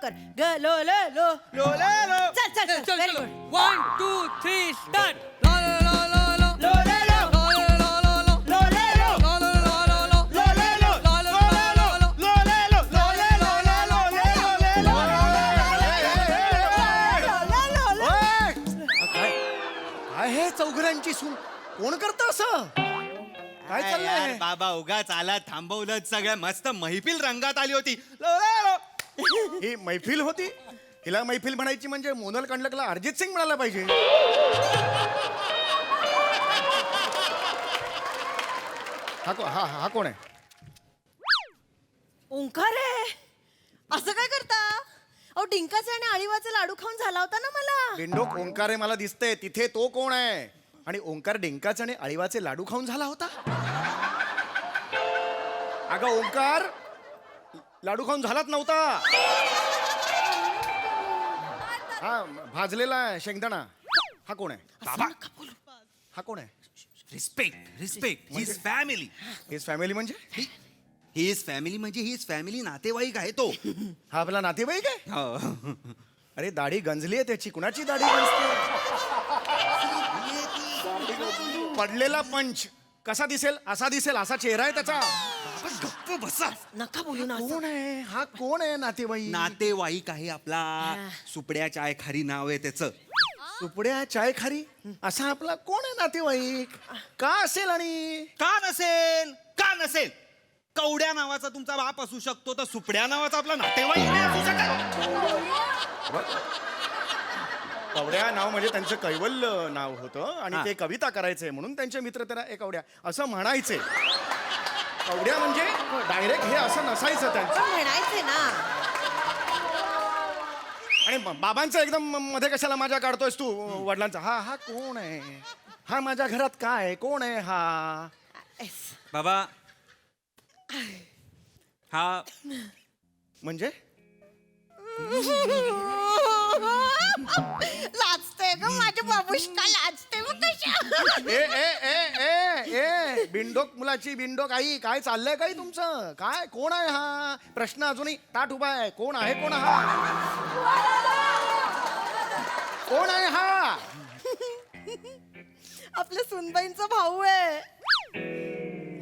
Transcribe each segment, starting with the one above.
कर ग low low low low ले लो चल चल चल चल व्हेरी चलो गुड 1 2 3 स्टार्ट ला ला ला ला ला लो ले लो ला ला ला ला लो ले लो ला ला ला ला ला लो ले लो ला ला ला ला ला लो ले लो लो ले लो लो ले लो काय हे चौघरांची सून कोण करत असं काय यार चाललंय बाबा उगाच आला थांबवलं सगळ्या मस्त मैफिल रंगात आली होती लो ले लो. ही मैफिल होती हिला मैफिल म्हणायची म्हणजे मोनल कंडकला अरिजित सिंग म्हणायला पाहिजे हा कोण आहे ओंकार आहे असं काय करता अहो डिंकाचे आणि अळीवाचे लाडू खाऊन झाला होता ना मला बिंडोक ओंकार आहे मला दिसतंय तिथे तो कोण आहे आणि ओंकार डिंकाचे आणि अळीवाचे लाडू खाऊन झाला होता अगं ओंकार लाडू खाऊन झालाच नव्हता हा भाजलेला शेंगदाणा हा कोण आहे बाबा हा कोण आहे respect his family his family म्हणजे हिज फॅमिली म्हणजे हिज फॅमिली नातेवाईक आहे तो हा आपला नातेवाईक आहे हो. अरे दाढी गंजली आहे त्याची कुणाची दाढी गंजते पडलेला पंच कसा दिसेल असा चेहरा आहे त्याचा बाबा गप्प बसा नका बोलू ना असं. कोण आहे हा कोण आहे नातेवाईक नातेवाईक आहे आपला सुपड्या चाय खारी नाव आहे त्याचं सुपड्या चाय खारी असा आपला कोण आहे नातेवाईक का असेल आणि का नसेल कवड्या नावाचा तुमचा बाप असू शकतो तर सुपड्या नावाचा आपला नातेवाईक नाही असू शकत कवड्या नाव म्हणजे त्यांचं कैवल्य नाव होतं आणि ते कविता करायचे म्हणून त्यांचे मित्र त्याला ए कवड्या असं म्हणायचे कवड्या म्हणजे डायरेक्ट हे असं नसायचं त्यांचं पण म्हणायचे ना आणि बाबांचं एकदम मध्ये कशाला माझ्या काढतोयस तू वडिलांचा हा कोण आहे हा माझ्या घरात काय कोण आहे हा बाबा हा म्हणजे लाजते ग माझ्या बाबुष्का लाजते मग कशा ए ए ए ए ए बिंडोक मुलाची बिंडोक आई काय चाललंय काही तुमचं काय कोण आहे हा प्रश्न अजूनही ताट उभा आहे कोण आहे कोण हा कोण आहे हा आपल्या सुनबाईंचा भाऊ आहे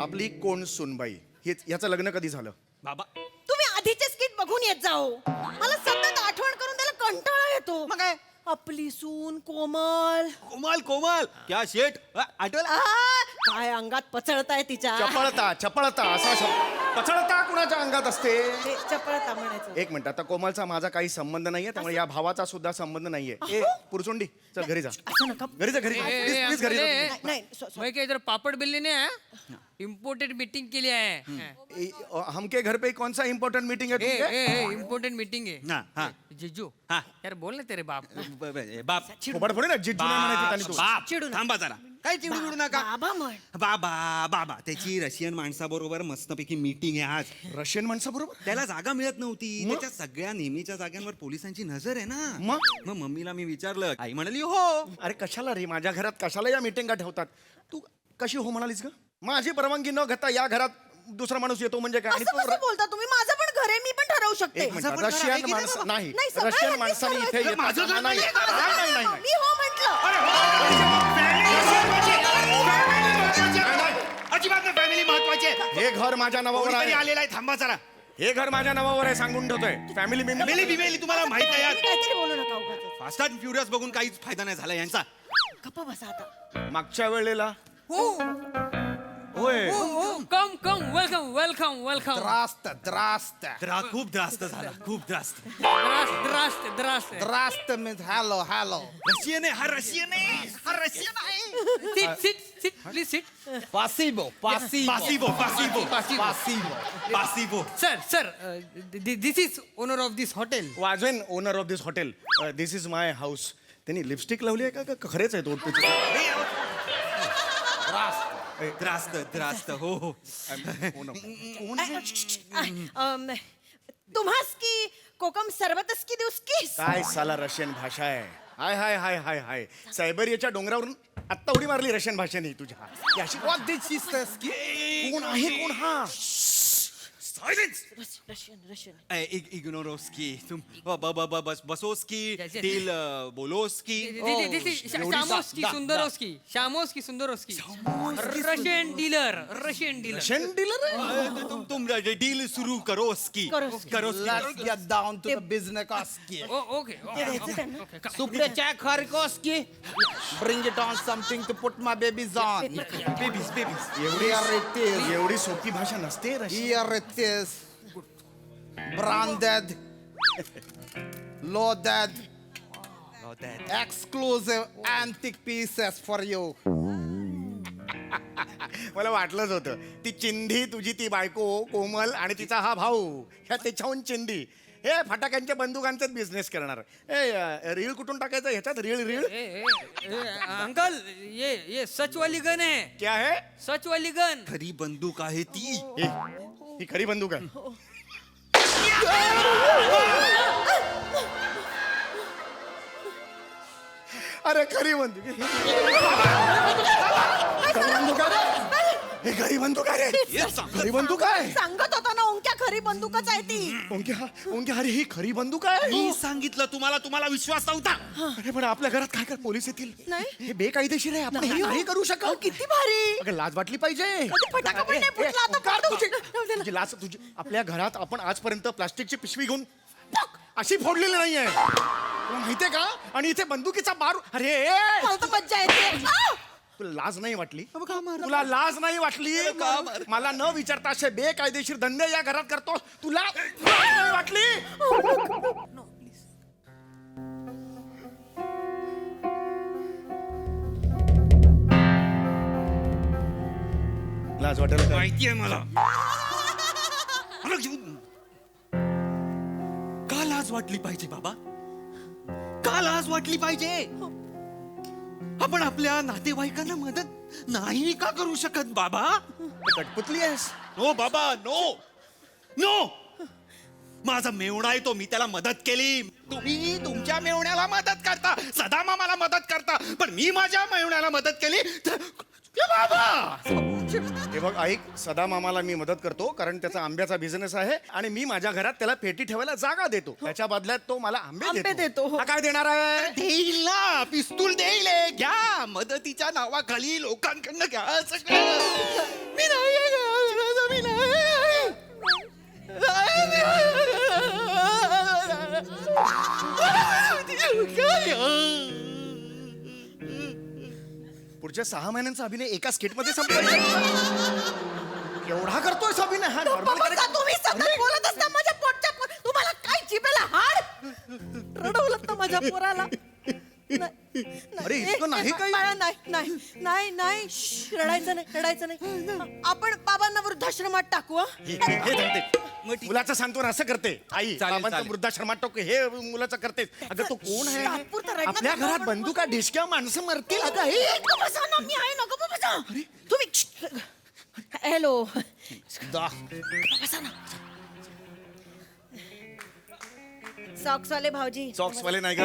आपली कोण सुनबाई याचं लग्न कधी झालं बाबा तुम्ही आधीचे स्किट बघून येत जाओ मला सतत आठवण करून त्याला कंटाळा येतो मग काय आपली सून कोमल कोमल क्या शेट आठवलं आ, काय अंगात पचळताय तिच्या चपळता असा शब्द पचळता कुणाच्या अंगात असते ते चपळता म्हणायचं एक मिनिट आता कोमलचा माझा काही संबंध नाहीये त्यामुळे या भावाचा सुद्धा संबंध नाहीये ए पुरचुंडी चल घरी जा असं नका घरी जा घरी जा. प्लीज घरी जा नाही, नाही मैं क्या इधर पापड़ बेलने ने इम्पोर्टेंट मीटिंग के लिए आए हैं हमके घर पे कौन सा इम्पोर्टेंट मीटिंग है तुमके इम्पोर्टेंट मीटिंग हाँ, हाँ. है जीजू हाँ. यार बोल ना तेरे बाप को. बाप फोबाड फोडी ना जिज्जू नाही म्हणायचं त्याने तू. बाप चिडू नका. थांबा जरा काय चिडू नका बाबा म्हण बाबा त्याची रशियन माणसाबरोबर मस्तपैकी मीटिंग आहे आज रशियन माणसाबरोबर त्याला जागा मिळत नव्हती त्याच्या सगळ्या नेहमीच्या जागांवर पोलिसांची नजर आहे ना मग मम्मीला मी विचारलं आई म्हणाली हो अरे कशाला रे माझ्या घरात कशाला या मीटिंगा ठेवतात तू कशी हो म्हणालीस का माझी परवानगी न घेता या घरात दुसरा माणूस येतो म्हणजे काय आणि असं कसं बोलता तुम्ही माझं पण घर आहे मी पण ठरवू शकते एक मिनिट रशियन माणसं नाही नाही, सगळं रशियन ह्यांनी माणसाने इथे ठरवायचं. येताना माझं घर नाही नाही, नाही, नाही, नाही. मी हो म्हंटल अजिबात नाही फॅमिली महत्वाची आहे हे घर माझ्या नावावर कोणीतरी आहे आलेला आहे थांबा जरा हे घर माझ्या नावावर आहे सांगून ठेवतोय फॅमिली फॅमिली बिमेली तुम्हाला माहित नाही यार काहीतरी बोलू नका उगाचच. फास्ट अँड फ्युरियस बघून काहीच फायदा नाही झाला यांचा गप्पा बसा आता मागच्या वेळेला होय come come welcome welcome welcome खूप त्रास्त झाला खूप त्रास्त द्रास्ट द्रास्ट द्रास्ट Trust me, hello, hello. Russian आहे हा रशियन आहे sit sit sit please sit Pasivo, pasivo. पासिबो sir this is owner of this hotel वाजवेन owner of this hotel this is my house त्यांनी लिपस्टिक लावली आहे का खरेच आहे तो त्रास्त हो हो तुम्हास की कोकम सरबतस की दिवस किस काय साला रशियन भाषा आहे हाय हाय हाय हाय हाय सायबेरियाच्या डोंगरावरून आत्ता उडी मारली रशियन भाषेने तुझ्या ही अशी What did she say? कोण आहे कोण हा सायलेन्स रशियन रशियन इग्नोरोस्की तुम बसोस्की Yes. टील बोलोस्की शामोस्की सुंदरोस्की शामोस्की सुंदरोस्की Russian dealer Russian dealer Russian dealer आहे तुम डील सुरू करोस्की Let's get down to the business oski. Okay द्यायचं त्यांना. Suprecha Kharikoski. Bring it on something to put my babies on. Babies babies Here it is. एवढी सोपी भाषा नसते Russian. Here it is. Branded. Loaded. Exclusive antique pieces for you. मला वाटलंच होतं ती चिंधी तुझी ती बायको कोमल आणि तिचा हा भाऊ ह्या त्याच्याहून चिंधी हे फटाक्यांच्या बंदुकांचाच बिझनेस करणार. रीळ कुठून टाकायचं ह्याच्यात रीळ रीळ अंकल ये सच वाली गन है क्या है सच वाली गन खरी बंदूक आहे ती ही खरी बंदूक आहे. अरे खरी बंदूक खरी बंदूक आहे रे. हे खरी बंदूक आहे रे. खरी बंदूक आहे. सांगत होता ना ओंक्या खरी बंदूकच आहे ती. ओंक्या अरे ही खरी बंदूक आहे. मी सांगितलं तुम्हाला विश्वास नव्हता. अरे पण आपल्या घरात काय कर पोलीस येतील. नाही. हे बेकायदेशीर आहे आपण हे नाही करू अहो, शकत. किती भारी. अगं लाज वाटली पाहिजे. कधी फटाका पण नाही फुटला, आता ओंकार, फुटू. तुझी जाऊ दे ना. तुझी लाज तुझी आपल्या घरात आपण आजपर्यंत प्लास्टिकची पिशवी घेऊन पक अशी फोडलेली नाहीये तुला माहितीये का. आणि इथे बंदुकीचा बार. अरे मला तर मज्जा येते. आ! तुला लाज नाही वाटली तुला लाज नाही वाटली मला न विचारता असे बेकायदेशीर धंदे या घरात करतो तुला लाज नाही वाटली. लाज वाटेल का? माहितीये मला का लाज वाटली पाहिजे बाबा का लाज वाटली पाहिजे. आपण आपल्या नातेवाईकांना मदत नाही का करू शकत बाबा. कटपुतली आहेस. नो बाबा नो नो माझा मेवणा आहे तो मी त्याला मदत केली. तुम्ही तुमच्या मेवण्याला मदत करता सदा मामाला मदत करता पण मी माझ्या मेवण्याला मदत केली तर ए बाबा. हे बघ ऐक सदा मामाला मी मदत करतो कारण त्याचा आंब्याचा बिझनेस आहे आणि मी माझ्या घरात त्याला पेटी ठेवायला जागा देतो त्याच्या बदल्यात तो मला आंबे आंबे देतो. हा काय देणार आहे. देईल ना पिस्तूल देईल घ्या मदतीच्या नावाखाली लोकांकडनं घ्या सगळं. मी नाही मी पुढच्या 6 महिन्यांचा अभिनय एका स्किट मध्ये संपला. केवढा करतोय अभिनय हा normal बाबा, character. तुम्ही सतत बोलत असता माझ्या पोटच्या तुम्हाला काय जिभेला हाड रडवलं तर माझ्या पोराला. अरे, इतकं नाही काही. नाही श्श, रडायचं नाही. आपण बाबांना वृद्धाश्रमात टाकू हं? हे धरते मुलाचं सांत्वन असं करते आई चालेल, बाबांचं चालेल. वृद्धाश्रमात टाकू हे मुलाचं करते. अगं तो कोण आहे तात्पुरतं रडणं आपल्या थांबवा, घरात पण बंदुका ढिशक्या माणसं मरतील. अगं हे नको बसा ना, मी आहे नको बसा. तुम्ही हॅलो बसा ना. सॉक्स वाले भाऊजी सॉक्स वाले नाही का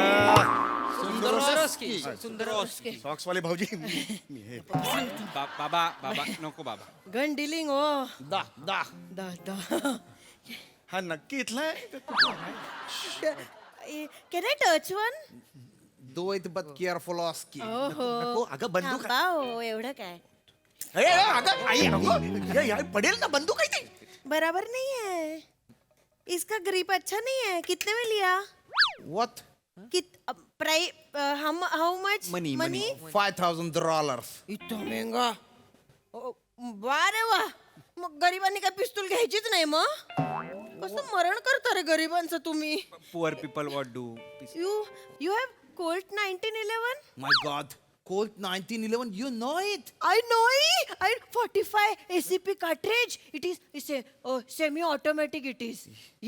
सुंदरोस्की सुंदरोस्की सॉक्स वाले भाऊजी हे बाबा नको बाबा. गन डिलिंग हो Da. दा हा नक्की इथला आहे. Can I touch one. Do it but careful oski. हो अगं बंदूक थांबा हो एवढं काय अगं आई अगं पडेल ना बंदूक आहे ती. बराबर नहीं है. इसका ग्रिप अच्छा नहीं है. कितने में लिया. What? How much Money. $5,000. इतना महंगा. वा रे वा. मग गरिबांनी काय पिस्तूल घ्यायचीच नाही मग. कसं मरण करता रे गरिबांचं तुम्ही. Poor people what do. You have Colt 1911. My God. Colt 1911. You know it. I know it. I 45 ACP cartridge. It is. It's a semi-automatic. It is.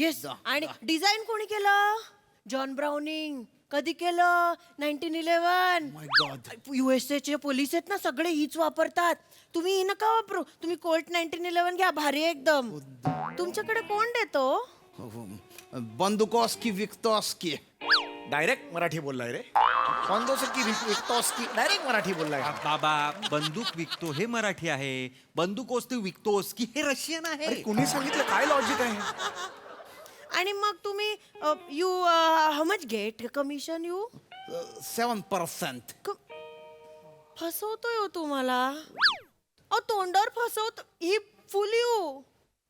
Yes. आणि डिझाईन कोणी केलं. John browning. कधी केलं 1911. My God. USA चे police आहेत ना सगळे हीच वापरतात. तुम्ही ही नका वापरू. तुम्ही कोल्ट 1911 घ्या भारी आहे एकदम. तुमच्याकडे कोण देतो. Bandukoski Viktoski. डायरेक्ट मराठी बोललाय रे. कॉन्दोस्की विकतोस्की डायरेक्ट मराठी बोलला यार. बाबा बंदूक विकतो हे मराठी आहे, बंदूक तू विकतोस की हे रशियन आहे. अरे कुणी सांगितलं काय लॉजिक आहे? आणि मग तुम्ही you how much get commission you 7%. फसवतोय हो तुम्हाला. तोंडावर फसवतो. He fool you.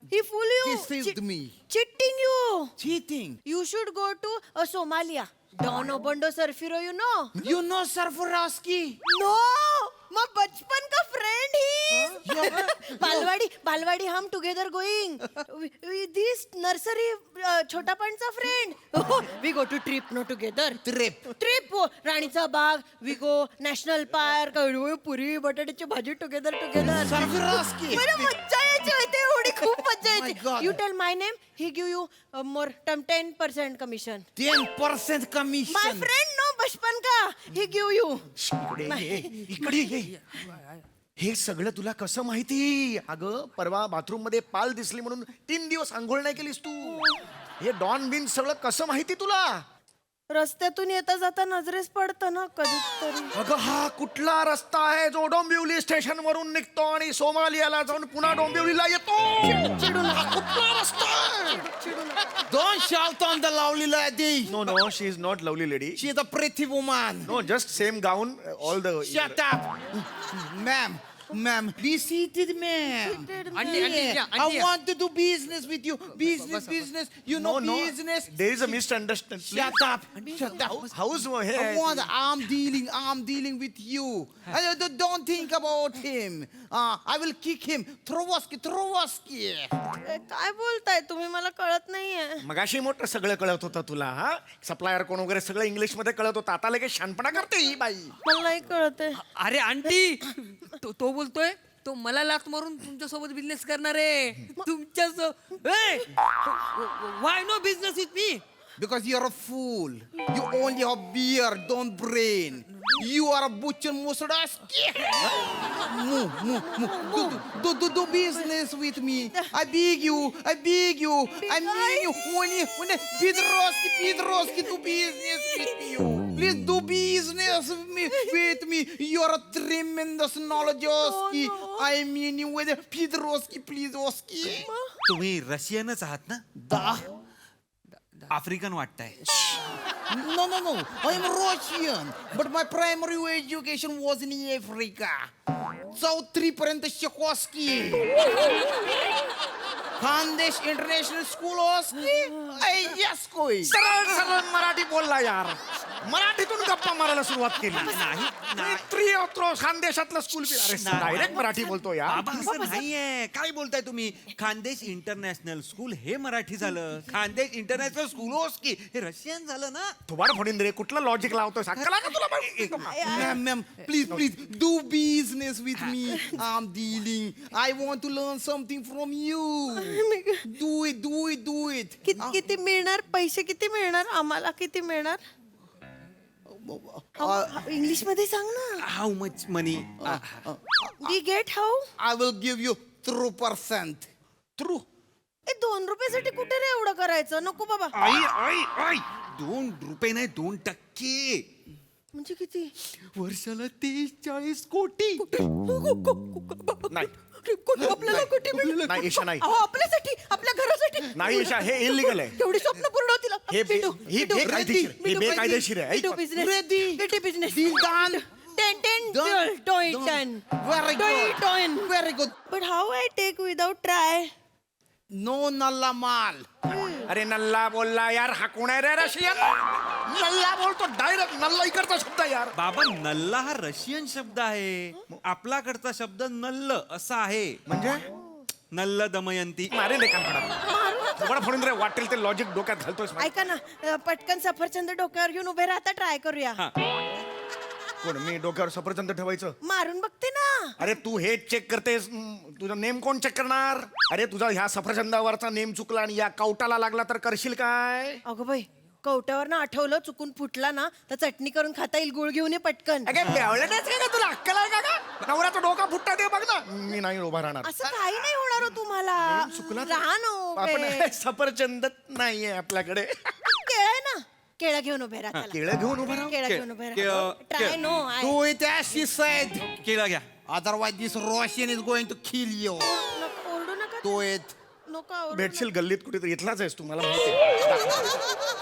Deceived me. Cheating you. Cheating. You should go to Somalia. Don Obondo Surfiro, you know? You know Sarfurowski? No! मग बचपन का फ्रेंड ही. बालवाडी हम टुगेदर गोइंग. दिस नर्सरी छोटा पणचा friend. We go to trip no together. Trip राणीचा बाग. We go national park. पुरी बटाट्याची भाजी टुगेदर. Sarfurowski. मज्जा यायची होती. एवढी खूप मज्जा Oh my यायची. God. You tell my name. He give you more 10% commission. 10% commission. My friend no बचपन का. He give you. इकडे ये. हे सगळं तुला कसं माहिती? अगं परवा बाथरूम मध्ये पाल दिसली म्हणून 3 दिवस आंघोळ नाही केलीस तू. हे डॉन बिन सगळं कसं माहिती तुला? रस्त्यातून येता जाता नजरेस पडतं ना कधीतरी. अगं हा कुठला रस्ता आहे जो डोंबिवली स्टेशन वरून निघतो आणि सोमालियाला जाऊन पुन्हा डोंबिवलीला येतो? हा कुठला रस्ता आहे? Don't shout on the lovely lady. No she is not lovely lady. She is a pretty woman. No just same gown all the. Shut up. Ma'am, be seated, ma'am. Auntie, Yeah, auntie, I auntie. want to do business with you. Business. You know business. There is a misunderstanding. Shut up. House हे I'm dealing with you. Don't think about him. I will kick him. Trowoski. काय बोलताय तुम्ही? मला कळत नाहीये. मगाशी मोठं सगळं कळत होतं तुला. हा सप्लायर कोण वगैरे सगळं इंग्लिश मध्ये कळत होतं. आता लगेच शानपणा करते ही बाई. मला नाही कळत आहे. अरे आंटी तो बोलतोय तो मला लात मारून तुमच्या सोबत बिझनेस करणार आहे. तुमच्या why no business with me. Because you're a fool. You only have beer, don't brain. You are a butcher Musadaski. Do business with me. I beg you. I mean you. When Pedroski, do business with you. Please do business with me. You are a tremendous knowledge. I mean you with Pedroski, please Oski. तुम्ही रशियनच आहात ना? Da. African वाटताय. No. I am Russian, but my primary education was in Africa. South 3पर्यंत शिकवski. Khandesh international school ओस्की. Yes कोई. सरळ मराठी बोलला यार. मराठीतून गप्पा मारायला सुरुवात केली. खानदेशातलं स्कूल. डायरेक्ट मराठी बोलतो यार. बाबा असं नाहीये. काय बोलताय तुम्ही? खानदेश इंटरनॅशनल स्कूल हे मराठी झालं. खानदेश इंटरनॅशनल स्कूल ओस्की हे रशियन झालं ना. थोबाड फोडीन रे. कुठलं लॉजिक लावतोय? साकला का तुला? Ma'am, please do business with me. I'm dealing. I want to learn something from you. Do it. किती मिळणार? पैसे किती मिळणार आम्हाला? किती मिळणार? इंग्लिश मध्ये सांग ना. How much money? We get how. I will give you 3%. True. 2 रुपयासाठी कुठे रे एवढं करायचं? नको बाबा. आई 2 रुपये नाही 2%. म्हणजे किती? वर्षाला 30-40 कोटी. नाही आपल्याला कुठे मिळणार? नाही ईशा नाही. आपल्यासाठी, आपल्या घरासाठी नाही ईशा हे इलिगल आहे. एवढी स्वप्न पूर्ण होतील. हे बेकायदेशीर. हे बेकायदेशीर आहे. ऐक. Business. Deal done. 10 Done. Very good. But how I take without try? No nalla mal. अरे नल्ला बोलला यार. हा कोण आहे रे? रशियन. नल्ला बोलतो डायरेक्ट. नल्ला इकडचा शब्द आहे यार. बाबा नल्ला हा रशियन शब्द आहे. आपल्याकडचा शब्द नल्ल असा आहे. म्हणजे नल्ल दमयंती. मारेल रे कानफडात. थोबाड फोडून रे. वाटेल ते लॉजिक डोक्यात घालतोयस. ऐका ना, पटकन सफरचंद डोक्यावर घेऊन उभे राहता. ट्राय करूया. कोण? मी डोक्यावर सफरचंद ठेवायचं? मारून बघते ना. अरे तू हे चेक करतेस. तुझा नेम कोण चेक करणार? अरे तुझा ह्या सफरचंदावरचा नेम चुकला आणि या कवटाला लागला तर करशील काय? अगं बाई, कवट्यावर ना आठवलं चुकून फुटला ना तर चटणी करून खाता येईल. गुळ घेऊन ये पटकन. बेवलं नाहीच का तुला? अक्कल आहे का? नवऱ्याचा डोका फुटता दे बघ ना. मी नाही उभा राहणार. असं काही नाही होणार हो तुम्हाला. चुकला राहा ना उभे. आपण सफरचंद नाहीये आपल्याकडे. केळ आहे ना. केळं घेऊन उभे राहा चला. केळं घेऊन उभं राहा. केळं घेऊन उभे केळं- राहा ट्राय केळं. No Do it as she said. केळं घ्या. Otherwise, this Russian is going to kill you. ओरडू नका Do it. नका ओरडू भेटशील गल्लीत कुठेतरी इथलाच आहेस तुम्हाला माहिती आहे.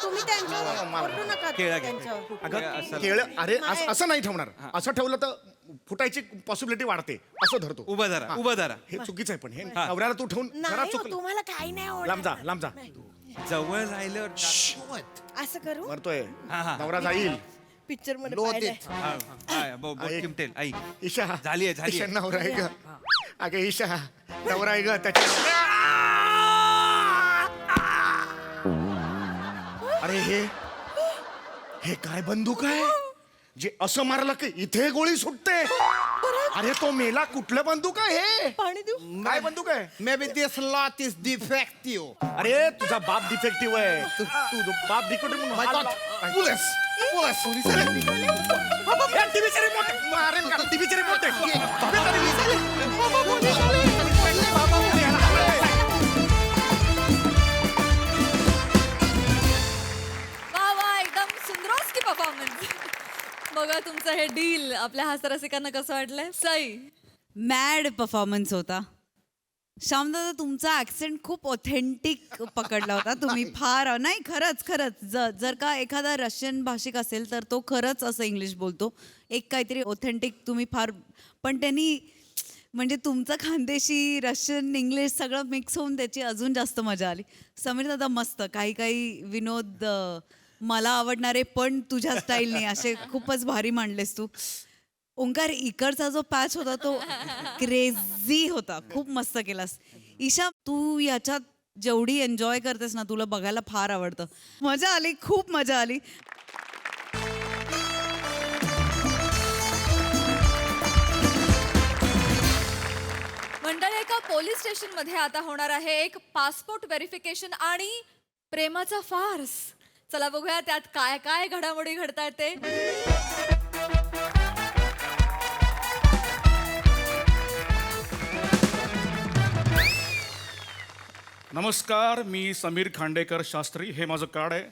तुम्ही त्यांच्यावर ओरडू नका केळं घ्या. त्यांच्यावर अगं केळं अरे असं नाही ठेवणार असं ठेवलं तर फुटायची पॉसिबिलिटी वाढते असं धरतो उभं धरा उभं धरा. हे चुकीचं आहे पण हे नवऱ्याला तू ठेवून जरा नाही हो, चुकलं तुम्हाला काही नाही लांब आवडत जा लांब जा जवळ राहिलं दाखवत. असं करू मरतोय हा. नवरा जाईल पिक्चर मध्ये Load पाहिलंय. it. हा, हा, बो- बो- ऐक. चिमटेल आई ईशा झालीये, झालीये. ईशा नवरा आहे ग अगे ईशा नवरा आहे ग त्याच्या अरे हे काय बंदूक आहे जे असं मारलं की इथे गोळी सुटते अरे तो मेला कुठलं बंदूक आहे हे पाणी देऊ काय बंदूक आहे Maybe this lot is defective. अरे तुझा बाप डिफेक्टिव्ह आहे तू बाप defective My God. Police. Police. टीव्हीचे रिमोट मारेन का टीव्हीचे रिमोट वा वा एकदम सुंदरच की परफॉर्मन्स. बघा तुमचं हे डील आपल्या हास्यरसिकांना कसं वाटलंय? सई मॅड परफॉर्मन्स होता. श्यामदादा तुमचा ऍक्सेंट खूप ऑथेंटिक पकडला होता तुम्ही. फार नाही खरंच जर का एखादा रशियन भाषिक असेल तर तो खरंच असं इंग्लिश बोलतो. एक काहीतरी ऑथेंटिक तुम्ही फार पण त्यांनी म्हणजे तुमचं खानदेशी रशियन इंग्लिश सगळं मिक्स होऊन त्याची अजून जास्त मजा आली. समीर दादा मस्त काही काही विनोद मला आवडणारे पण तुझ्या स्टाईलने असे खूपच भारी मांडलेस तू. ओंकार इकडचा जो पॅच होता तो क्रेझी होता. खूप मस्त केलास. ईशा तू याच्यात जेवढी एन्जॉय करतेस ना तुला बघायला फार आवडतं. मजा आली खूप मजा आली. मंडळी एका पोलीस स्टेशन मध्ये आता होणार आहे एक पासपोर्ट व्हेरिफिकेशन आणि प्रेमाचा फार्स. चला बघूया त्यात काय काय घडामोडी घडतायत ते. नमस्कार मी समीर खांडेकर शास्त्री हे माझं कार्ड आहे.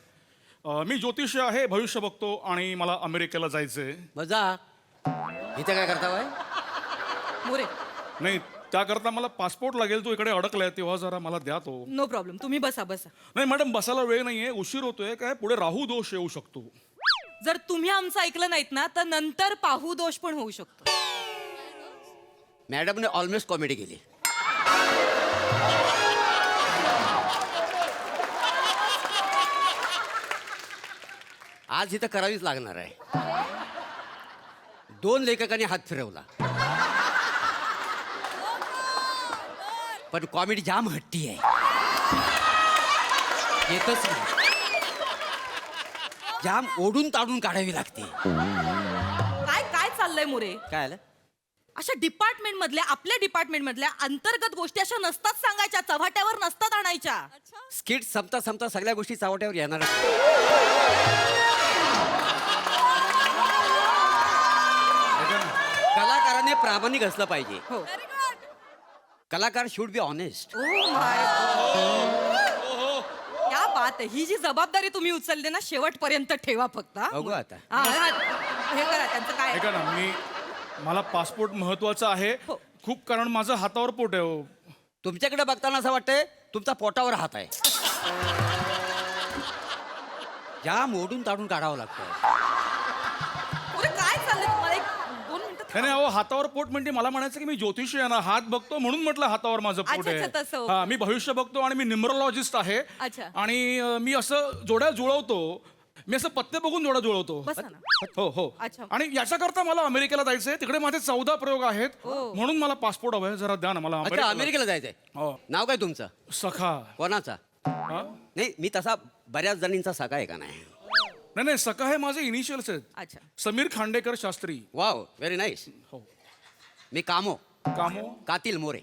मी ज्योतिषी आहे भविष्य बघतो आणि मला अमेरिकेला जायचंय. मजा इथे काय करता बाय मोरे नाही त्याकरता मला पासपोर्ट लागेल. तो इकडे अडकलाय तेव्हा जरा मला द्या तो. नो प्रॉब्लेम तुम्ही बसा बसा. नाही मॅडम बसायला वेळ नाहीये उशीर होतोय काय पुढे राहू दोष येऊ शकतो. जर तुम्ही आमचं ऐकलं नाहीत ना तर नंतर पाहू दोष पण होऊ शकतो. मॅडमने ऑलमोस्ट कॉमेडी केली. आज इथं करावीच लागणार आहे. 2 लेखकांनी हात फिरवला पण कॉमेडी जाम हट्टी आहे. येतच नाही. जाम ओढून ताडून काढावी लागते. काय काय चाललंय मोरे? काय आलं अशा डिपार्टमेंट मधल्या आपल्या डिपार्टमेंट मधल्या अंतर्गत गोष्टी अशा नसतात सांगायच्या, चव्हाट्यावर नसतात आणायच्या. स्किट संपता संपता सगळ्या गोष्टी चावट्यावर येणार. कलाकाराने प्रामाणिक असलं पाहिजे. हो. कलाकार should be honest. Oh my क्या बात आहे. ही जी जबाबदारी तुम्ही उचलली ना शेवटपर्यंत ठेवा फक्त. हा? बघू आता. हे करा त्यांचं काय ऐका ना मला पासपोर्ट महत्वाचा आहे हो. खूप कारण माझं हातावर पोट आहे. हो. तुमच्याकडे बघताना असं वाटतंय तुमचा पोटावर हात आहे. या मोडून ताडून काढावं लागतं. मोरे, काय चाललंय तुम्हाला? 2 मिनिटं नाही नाही, अहो हातावर पोट म्हणजे मला म्हणायचं की मी ज्योतिषी आहे ना हात बघतो म्हणून म्हटलं हातावर माझं पोट अच्छा, आहे. अच्छा, तसं. हा मी भविष्य बघतो आणि मी न्यूमरोलॉजिस्ट आहे. अच्छा. आणि मी असं जोड्या जुळवतो. मी असं पत्ते बघून जोड्या जुळवतो. बसा ना. हो हो अच्छा. आणि याच्याकरता मला अमेरिकेला जायचंय. तिकडे माझे 14 प्रयोग आहेत म्हणून मला पासपोर्ट हवाय. जरा द्या ना मला अच्छा अमेरिकेला जायचंय. हो. नाव काय तुमचं? सखा. कोणाचा? हा? नाही मी तसा बऱ्याच जणींचा सखा आहे का नाही. नाही नाही सखा हे माझे इनिशियल्स आहेत. अच्छा. Sameer Khandekar Shastri. Wow very nice. हो. मी कामो कामो कातील मोरे.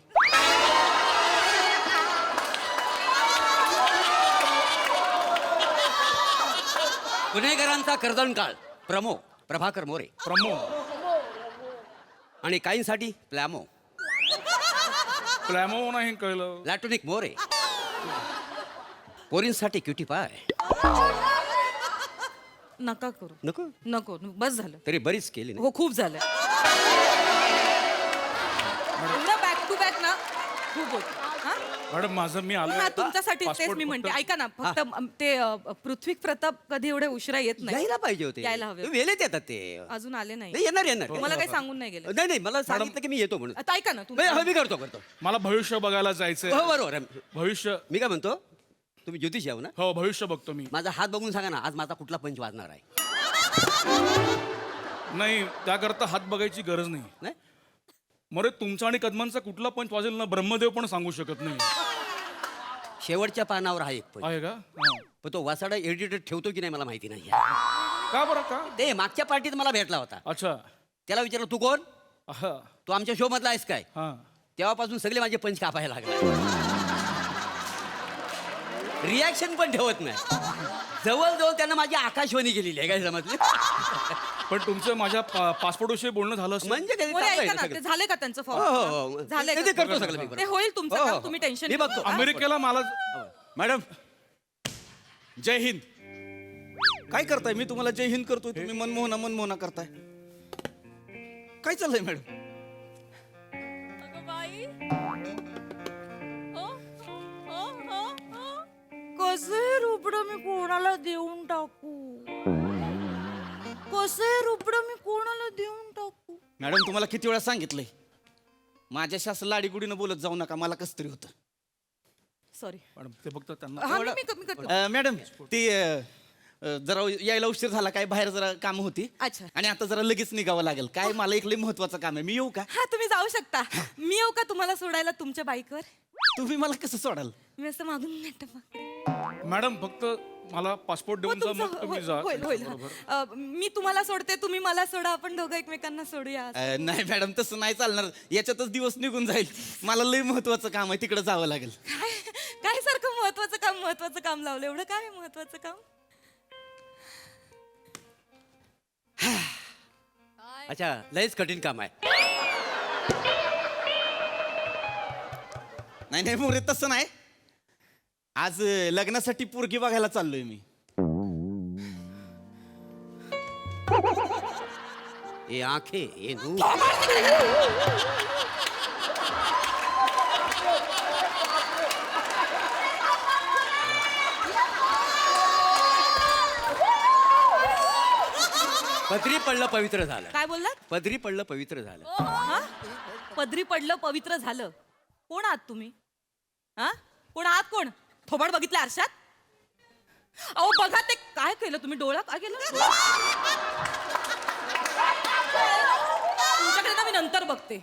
गुन्हेगारांचा कर्दनकाळ प्रमो प्रभाकर मोरे. प्रमो आणि काहींसाठी प्लॅमो प्लॅमो नाही कळलं. लॅटोनिक मोरे. पोरींसाठी क्युटी पाय. नका करू नको नको बस झालं तरी बरीच केली ना. हो खूप झालं बॅक टू बॅक ना खूप होत हा मॅडम माझं मी आलो हा तुमच्यासाठी तेच मी म्हणते ऐका ना फक्त ते पृथ्वी प्रताप कधी एवढे उशिरा येत नाही यायला पाहिजे होते. यायला हवे. वेळेत येतात ते. अजून आले नाही नाही, येणार येणार मला काही सांगून नाही गेले नाही नाही मला सांगितलं की मी येतो म्हणून. आता ऐका ना नाही, हो, मी करतो मला भविष्य बघायला जायचंय. हो बरोबर आहे. भविष्य मी काय म्हणतो तुम्ही ज्योतिष याव ना. हो भविष्य बघतो मी. माझा हात बघून सांगा ना आज माझा कुठला पंच वाजणार आहे. नाही त्याकरता हात बघायची गरज नाही. नाही मरे तुमचा आणि कदमांचा कुठला पंच वाजेल ना ब्रह्मदेव पण सांगू शकत नाही. शेवटच्या पानावर आहे एक पंच. आहे का? हा. पण तो वासाडा एडिटर ठेवतो की नाही मला माहिती नाही. का बरं का? ते मागच्या पार्टीत मला भेटला होता. अच्छा. त्याला विचारलं तू कोण. हा. तू आमच्या शो मधला आहेस काय. हा. तेव्हापासून सगळे माझे पंच कापायला लागले. रिॲक्शन पण ठेवत नाही. जवळजवळ त्यांना माझी आकाशवाणी केलेली आहे काय समजले. पण तुमचं माझ्या पासपोर्ट विषयी बोलणं झालं असेल? म्हणजे काही मोरे, चांगलं आहे ऐका ना ना सगळं. ते झाले का त्यांचं हो, हो, हो. फॉर्म झाले ते करतो सगळं मी ते बरोबर. होईल तुमचं हो, काम हो. तुम्ही टेन्शन मी बघतो. अमेरिकेला मला मॅडम जय हिंद. काय करताय. मी तुम्हाला जय हिंद करतोय तुम्ही मनमोहना करताय. काय चाललंय मॅडम. कसे रुपडं मी कोणाला देऊन टाकू कसे रुपडं मी कोणाला देऊन टाकू. मॅडम तुम्हाला किती वेळा सांगितलंय माझ्याशी असं लाडीगुडीनं बोलत जाऊ नका. मला कसं तरी होतं. सॉरी मॅडम ते फक्त त्यांना हा मी करतो. मॅडम ती जरा यायला उशीर झाला काय बाहेर जरा काम होती अच्छा. आणि आता जरा लगेच निघावं लागेल काय मला एक लई महत्वाचं काम आहे. मी येऊ का. हा तुम्ही जाऊ शकता. मी येऊ का तुम्हाला सोडायला तुमच्या बाईकवर. तुम्ही मला कसं सोडाल. मी असं मागून नेट पकडे. मॅडम फक्त मला पासपोर्ट देऊन जा मग तुम्ही जा. होईल होईल मी तुम्हाला सोडते तुम्ही मला सोडा आपण दोघं एकमेकांना सोडूया. नाही मॅडम तसं नाही चालणार. याच्यातच दिवस निघून जाईल. मला लई महत्वाचं काम आहे तिकडे जावं लागेल. काय काय सारखं महत्वाचं काम लावलं एवढं काय महत्वाचं काम. अच्छा लयच कठीण काम आहे. नाही मोरे तसं नाही. आज लग्नासाठी पोरगी बघायला चाललोय मी. ए आखे ए नू. पदरी पडलं पवित्र झालं. काय बोललात. पदरी पडलं पवित्र झालं. हा? पदरी पडलं पवित्र झालं. कोण आहात तुम्ही. हा कोण आहात कोण. थोबाड बघितलं आरशात. अहो बघा ते काय केलं तुम्ही. डोळा काय केलं. तुमच्याकडे ना मी नंतर बघते.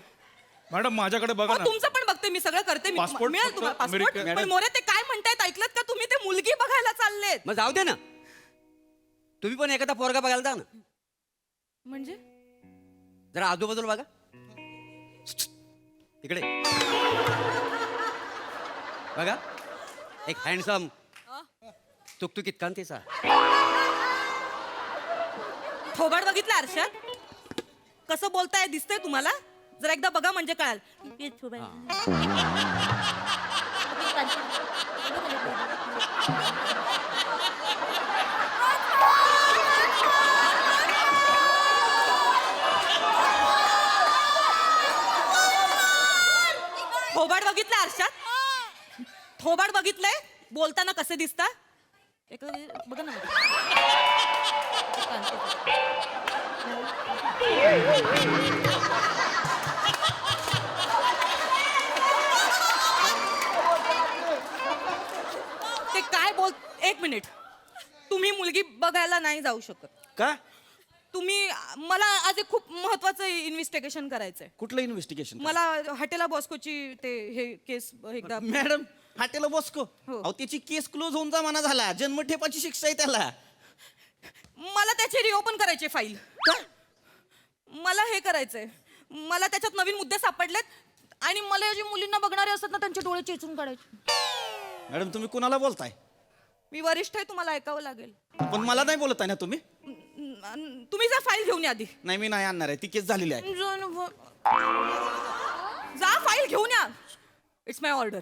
मॅडम माझ्याकडे बघा हो, ना. तुमचं पण बघते मी सगळं करते मी. Passport मिळेल फक्त तुम्हाला passport. अमेरिका- पण मोरे ते काय म्हणतायत ऐकलत का तुम्ही. ते मुलगी बघायला चाललेत. मग जाऊ दे ना. तुम्ही पण एखादा पोरगा बघायला जा ना. म्हणजे जरा आजूबाजूला बघा. इकडे बघा. एक हँडसम तुकतुकीत कांतीचा. थोबाड बघितलं आरशात. कसं बोलताय दिसतंय तुम्हाला. जरा एकदा बघा म्हणजे कळाल. थोबाड बघितलं आरशात. थोबाड बघितलंय. बोलताना कसे दिसता. बघा ना. ते काय बोल. एक मिनिट. तुम्ही मुलगी बघायला नाही जाऊ शकत. का तुम्ही मला आज एक खूप महत्वाचं इन्व्हेस्टिगेशन करायचंय. कुठलं इन्व्हेस्टिगेशन. मला हॉटेला बॉस्कोची ते हे केस एकदा. मॅडम हाटेला बॉस्को. हो. अहो त्याची केस क्लोज होऊन जमाना झाला. जन्मठेपाची शिक्षा आहे त्याला. मला त्याची रिओपन करायची फाईल. मला हे करायचंय. मला त्याच्यात नवीन मुद्दे सापडलेत आणि मला जे मुलींना बघणारे असतात ना त्यांचे डोळे चेचून काढायचे. मॅडम तुम्ही कुणाला बोलताय. मी वरिष्ठ आहे तुम्हाला ऐकावं लागेल. पण मला नाही बोलताय ना तुम्ही. तुम्ही जा फाईल घेऊन या आधी. नाही मी नाही आणणार आहे. ती केस झालेली आहे. जा फाईल घेऊन या. It's my order.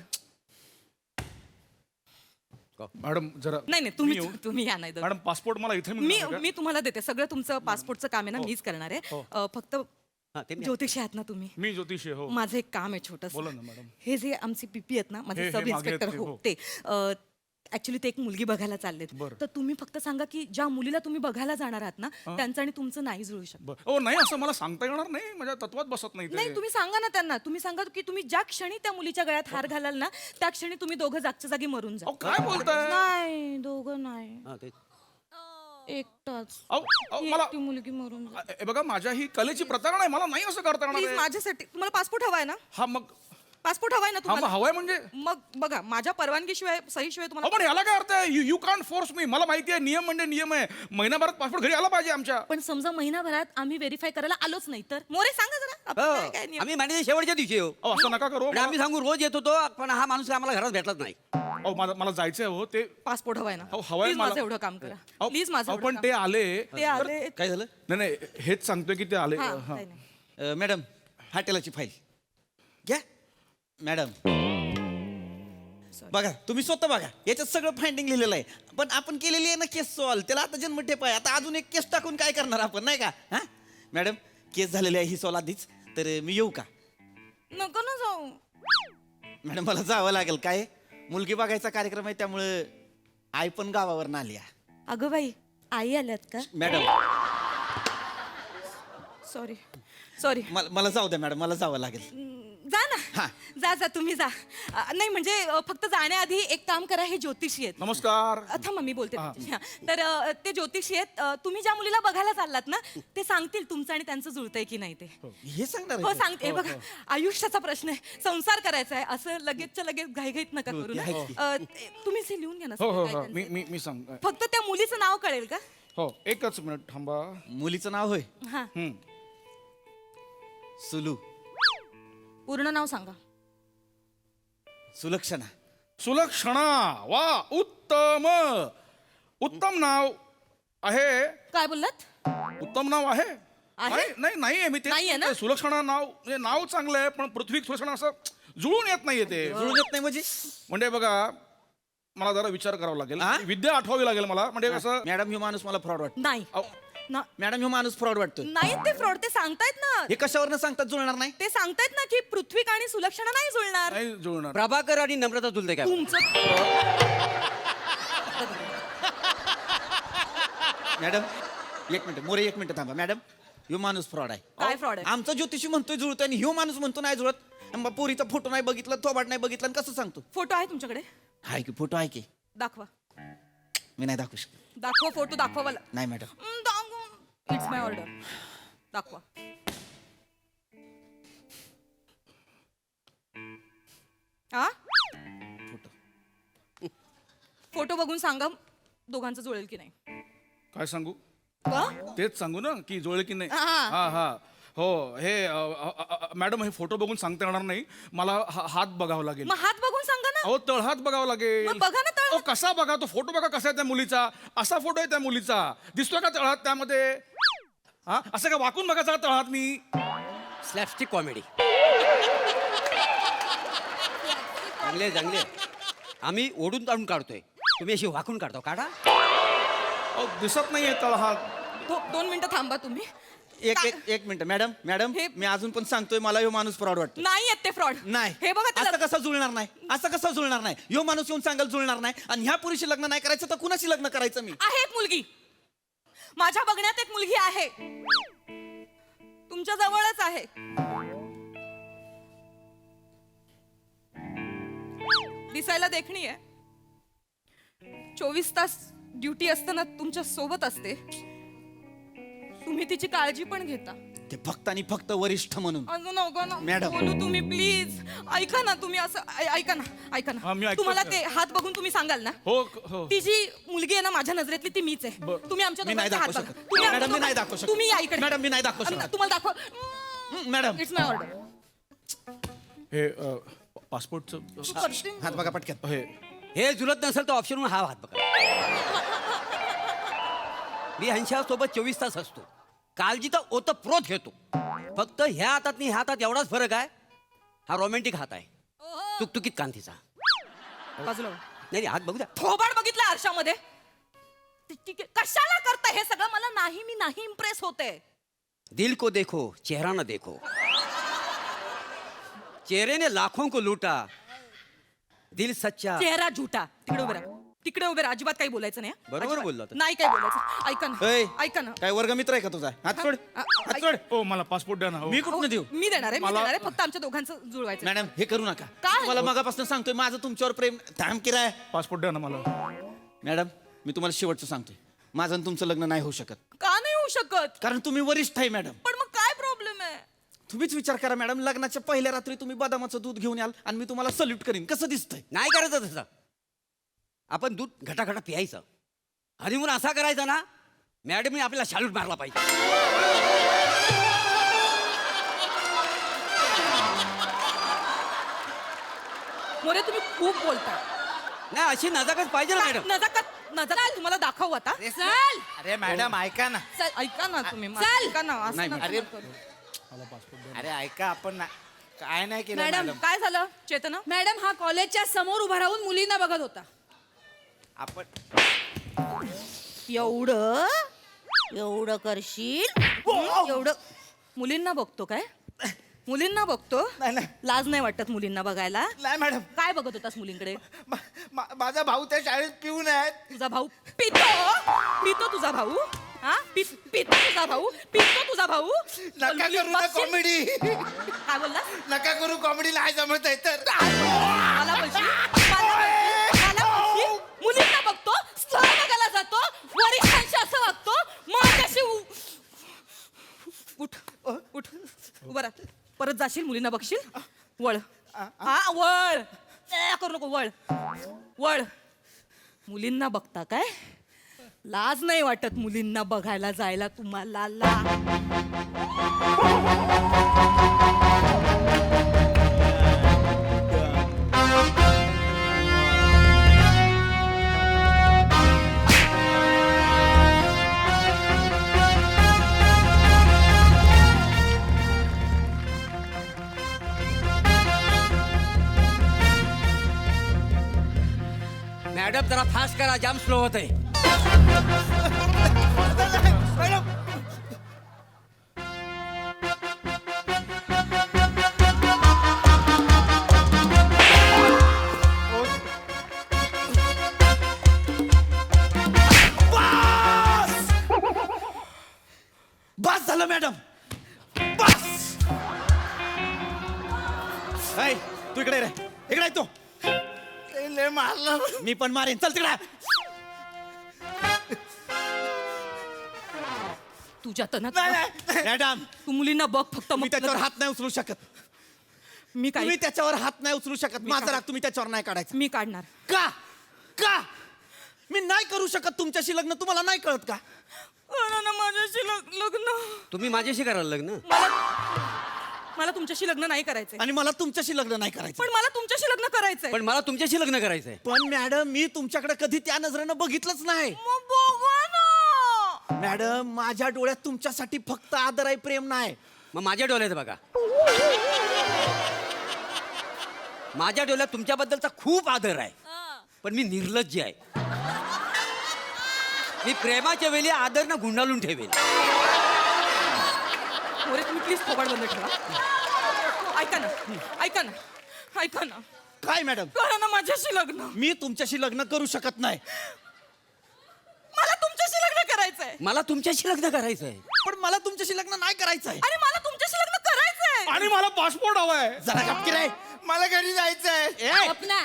मॅडम जरा नाही मी तुम्ही येऊ? तुम्ही या नाही दोघं. मॅडम पासपोर्ट मला इथे मी मिळणार का? मी तुम्हाला देते सगळं तुमचं पासपोर्टचं काम आहे ना मीच करणार आहे फक्त हा, ते मी- ज्योतिषी आहात ना तुम्ही मी ज्योतिषी आहे, हो माझं एक काम आहे छोटस बोला ना, मॅडम. हे जे आमचे पीपी आहेत ना माझे हे सब मागे इन्स्पेक्टर आहेत ते, हो हो. ते ऍक्च्युली ते एक मुलगी बघायला चाललेत बरं. तर तुम्ही फक्त सांगा की ज्या मुलीला तुम्ही बघायला जाणार आहात ना त्यांचं आणि तुमचं नाही जुळू शकत बरं. ओ नाही असं मला सांगता येणार नाही माझ्या तत्वात बसत नाही नाही ते तुम्ही सांगा ना त्यांना तुम्ही सांगा की तुम्ही ज्या क्षणी त्या मुलीच्या गळ्यात हार घालाल ना त्या क्षणी तुम्ही दोघं जागच्या जागी मरून जा अहो काय बोलताय नाही दोघं नाही हा, ते- एकटाच अहो मला ती मुलगी मरून जा हे बघा माझ्या ही कलेची प्रतारणा आहे मला नाही असं करता येणार प्लीज आहे. माझ्यासाठी तुम्हाला पासपोर्ट हवाय ना हा मग पासपोर्ट हवाय ना हा मग तुम्हाला हवाय म्हणजे मग बघा माझ्या परवानगीशिवाय सहीशिवाय अहो तुम्हाला पण याला काय अर्थ आहे यू कॅन्ट फोर्स मी मला माहिती आहे नियम म्हणजे नियम आहे महिनाभरात पासपोर्ट घरी आला पाहिजे आमच्या पण समजा महिनाभरात आम्ही व्हेरीफाय करायला आलोच नाही तर मोरे सांगा जरा आपण काय काय हो, नियम? आम्ही मॅनेजर शेवटच्या दिवशी येऊ अहो असं नका करू आणि आम्ही सांगू रोज येत होतो पण हा माणूस आम्हाला घरात भेटलाच नाही अहो मला जायचंय हो ते पासपोर्ट हवाय ना अहो, हवाय प्लीज मला. माझं एवढं काम करा अहो, प्लीज माझं अहो, एवढं पण काम ते आले ते आले काय झालं नाही नाही हेच सांगतोय की ते आले हा, हा. काही नाही. मॅडम हॉटेलाची फाईल घ्या मॅडम बघा तुम्ही स्वतः बघा याच्यात सगळं फाइंडिंग लिहिलेलं आहे पण आपण केलेली आहे ना केस सॉल्व त्याला आता जन्मठेप आहे आता अजून एक केस टाकून काय करणार आपण नाही का हा मॅडम केस झालेली आहे ही सॉल्व आधीच तर मी येऊ का नको ना जाऊ मॅडम मला जावं लागेल काय मुलगी बघायचा कार्यक्रम आहे त्यामुळं आई पण गावावर आली आहे. अगं बाई आई आल्यात का मॅडम सॉरी सॉरी मला जाऊ द्या मॅडम मला जावं लागेल जा ना हा. जा तुम्ही जा नाही म्हणजे फक्त जाण्याआधी एक काम करा हे ज्योतिषी आहेत नमस्कार थांबा मी बोलते तुमच्याशी. हा. तर ते ज्योतिषी आहेत तुम्ही ज्या मुलीला बघायला चाललात ना ते सांगतील तुमचं आणि त्यांचं जुळतंय की नाही ते हे सांगणार हो आहे का? सांगते हे बघा आयुष्याचा प्रश्न आहे संसार करायचा आहे असं लगेचच्या लगेच घाईघाईत नका करू ना. तुम्हीच हे लिहून घ्या ना हो हो सगळं हो काय मी त्यांचं. मी मी सांग फक्त त्या मुलीचं नाव कळेल का हो एकच मिनिट थांबा मुलीचं नाव होय हा हम्म. सुलू पूर्ण नाव सांगा सुलक्षणा सुलक्षणा वा उत्तम उत्तम नाव आहे काय बोललात उत्तम नाव आहे आहे? नाही नाही नाहीये मी नाहीये ना? ते सुलक्षणा नाव म्हणजे नाव चांगलं आहे पण पृथ्वी सुलक्षणा असं जुळून येत नाहीये ते जुळून येत नाही म्हणजे म्हणजे बघा मला जरा विचार करावा लागेल आ? विद्या आठवावी लागेल मला म्हणजे कसं मॅडम ह्यो माणूस मला फ्रॉड वाटतो नाही अहो, ना मॅडम ह्यो माणूस फ्रॉड वाटतो नाही ते फ्रॉड ते सांगतायत ना हे कशावर सांगतात जुळणार नाही ते सांगतायत ना की पृथ्वीक आणि सुलक्षणा नाही जुळणार नाही जुळणार प्रभाकर आणि नम्रता जुलते काय तुमचं मॅडम एक मिनिट मोरे एक मिनिट थांबा मॅडम ह्यो माणूस फ्रॉड आहे काय फ्रॉड आहे आमचा ज्योतिषी म्हणतोय जुळतोय आणि ह्यो माणूस म्हणतो नाही जुळत आणि मग पोरीचा फोटो नाही बघितला थोबाड नाही बघितला आणि कसं सांगतो फोटो आहे तुमच्याकडे हाय की फोटो आहे की दाखवा मी नाही दाखवू शकत दाखवा फोटो दाखवा मला नाही मॅडम इट्स माय ऑर्डर दाखवा हा फोटो फोटो बघून सांगा दोघांचं जुळेल की नाही काय सांगू का? तेच सांगू ना की जुळेल की नाही हा. हा हा हो हे मॅडम हे फोटो बघून सांगता येणार नाही मला हात बघावा लागेल मग हात बघून सांगा ना अहो तळहात बघावा लागेल मग बघा ना तळहात. अहो, कसा बघा तो फोटो बघा कसा आहे त्या मुलीचा असा फोटो आहे त्या मुलीचा दिसतोय का तळहात त्यामध्ये हा असं का वाकून बघायचा का तळहात मी स्लॅपस्टिक कॉमेडी चांगले चांगले आम्ही ओढून ताडून काढतोय तुम्ही अशी वाकून काढतो काढा अहो दिसत नाहीये तळहात 2 मिनिटं थांबा तुम्ही एक मिनिट मॅडम मॅडम हे- मी अजून पण सांगतोय मला ह्यो माणूस फ्रॉड वाटतो नाही आहेत ते फ्रॉड नाही हे बघा असं त्याला कसं जुळणार नाही असं कसं जुळणार नाही ह्यो माणूस येऊन सांगाल जुळणार नाही आणि ह्या पुरुषी लग्न नाही करायचं तर कुणाशी लग्न करायचं मी आहे एक मुलगी माझ्या बघण्यात एक मुलगी आहे तुमच्या जवळच आहे दिसायला देखणी आहे 24 तास ड्युटी असताना तुमच्या सोबत असते तुम्ही तिची काळजी पण घेता ते फक्त आणि फक्त वरिष्ठ म्हणून अजून नको ना मॅडम. बोलू तुम्ही प्लीज ऐका ना तुम्ही असं ऐका ना ऐका हा, मी ना ऐकतोय. तुम्हाला ते हात बघून तुम्ही सांगाल ना हो हो ती जी मुलगी आहे ना माझ्या नजरेतली ती मीच आहे बरं. तुम्ही आमच्या मी नाही दोघांचे दाखवू हात शकत. बघा. तुम्ही मॅडम, आमच्या मी नाही दोघां- दाखवू शकत. तुम्ही या इकडे मॅडम, मी नाही दाखवू शकत. तुम्हाला दाखव मॅडम इट्स माय ऑर्डर हे पासपोर्टचं हात बघा पटक्यात हे हे जुलत नसेल तर ऑप्शनवर हा हात बघा मी ह्यांच्यासोबत 24 तास असतो काळजी तर ओतप्रोत घेतो फक्त ह्या हातात आणि ह्या हातात एवढाच फरक आहे हा रोमॅन्टिक हात आहे तुकतुकीत कांतीचा बाजूला वळ. नाही हात बघू द्या. थोबाड बघितलं आरशामध्ये? ठीक आहे, कशाला करता हे सगळं? मला नाही, मी नाही इम्प्रेस होते. दिल को देखो चेहरा न देखो, चेहरे ने लाखों को लूटा, दिल सच्चा. चेहरा झुटा. तिकडे उभे राहा, तिकडे उभे राहा. अजिबात काही बोलायचं नाही हं? बरोबर अजिबात. बोलला आता. नाही काही बोलायचं. ऐका ऐ, ना, ऐका ना. काय वर्गमित्र आहे का तुझा? हात सोड, हात सोड. हो मला पासपोर्ट द्या ना हो. मी कुठनं देऊ? मी देणार आहे, मी मला- देणार आहे. फक्त आमच्या दोघांचं जुळवायचं. मॅडम हे करू नका. काय? मला मगापासून सांगतोय माझं तुमच्यावर प्रेम. थांब किराय. पासपोर्ट द्या ना मला. मॅडम मी तुम्हाला शेवटचं सांगतोय, माझं आणि तुमचं लग्न नाही होऊ शकत. का नाही होऊ शकत? कारण तुम्ही वरिष्ठ आहे मॅडम. पण मग काय प्रॉब्लेम आहे? तुम्हीच विचार करा मॅडम, लग्नाच्या पहिल्या रात्री तुम्ही बदामाचं दूध घेऊन याल आणि मी तुम्हाला सल्यूट करीन. कसं दिसतंय? नाही करायचं तसं. आपण दूध घटाघटा प्यायचं. हनीमून असा करायचा ना, मॅडमने आपल्याला शालूट मारला पाहिजे. मोरे तुम्ही खूप बोलताय. नाही अशी नजाकच पाहिजे ना मॅडम. नजाकत तुम्हाला दाखवू आता. चल. अरे मॅडम ऐका ना. ऐका ना तुम्ही, चल. ऐका ना. असं नाही, नका अरे करू. अरे ऐका, आपण काय नाही केलं मॅडम, मॅडम. काय झालं चेतना? मॅडम हा कॉलेजच्या समोर उभा राहून मुलींना बघत होता. आपण एवढं एवढं करशील? एवढं मुलींना बघतो काय? मुलींना बघतो? नाही, नाही. लाज नाही वाटत मुलींना बघायला? नाही मॅडम, काय बघत होतास मुलींकडे? माझा भाऊ त्या शाळेत पिऊन आहेत. तुझा भाऊ पितो? पितो तुझा भाऊ? हा पितो तुझा भाऊ? पितो तुझा भाऊ? नका करू ना बघशील? कॉमेडी. काय बोलला? नका करू कॉमेडी, नाही जमत आहे तर. मला बोलशील? मला बोलशील? मुलींना बघतो, स्थळ बघायला जातो, वरिष्ठांशी असं वागतो, माझ्याशी उठ उठ उभा राहा. परत जाशील, मुलींना बघशील? वळ. हा वळ. करू नको, वळ वळ. मुलींना बघता काय? लाज नाही वाटत मुलींना बघायला जायला तुम्हाला? मॅडम जरा फास्ट करा, जाम स्लो होत आहे. बस झालं मॅडम, बस. ऐ, तू इकडे रे, इकडे आहे तू. लय मारलं. मी पण मारेन, चल तिकडे. तुझ्या तनात मॅडम तू मुलींना बघ फक्त. मी मग त्याच्यावर हात नाही उचलू शकत. मी काय तुम्ही त्याच्यावर हात नाही उचलू शकत. माझा राग तुम्ही त्याच्यावर नाही काढायचा. मी काढणार. का? का मी नाही करू शकत तुमच्याशी लग्न? तुम्हाला नाही कळत का? माझ्याशी लग्न. तुम्ही माझ्याशी कराल लग्न? मला तुमच्याशी लग्न नाही करायचंय. आणि मला तुमच्याशी लग्न नाही करायचं. पण मला तुमच्याशी लग्न करायचंय. पण मला तुमच्याशी लग्न करायचंय. पण मॅडम मी तुमच्याकडे कधी त्या नजरेनं बघितलंच नाही. मग बघा ना. मॅडम माझ्या डोळ्यात तुमच्यासाठी फक्त आदर आहे, प्रेम नाही. मग माझ्या डोळ्यात बघा, माझ्या डोळ्यात तुमच्याबद्दलचा खूप आदर आहे, पण मी निर्लज्ज आहे. मी प्रेमाच्या वेळी आदर ना गुंडाळून ठेवेल. मोरे तुम्ही प्लीज थोबाड बंद ठेवा. ऐका ना, ऐका ना, ऐका ना. काय मॅडम? करा ना माझ्याशी लग्न. मी तुमच्याशी लग्न करू शकत नाही. मला तुमच्याशी लग्न करायचंय. मला तुमच्याशी लग्न करायचंय. पण मला तुमच्याशी लग्न नाही करायचंय. आणि मला तुमच्याशी लग्न करायचंय. आणि मला पासपोर्ट हवाय. जरा गपकी रे. मला घरी जायचंय. ए, अपना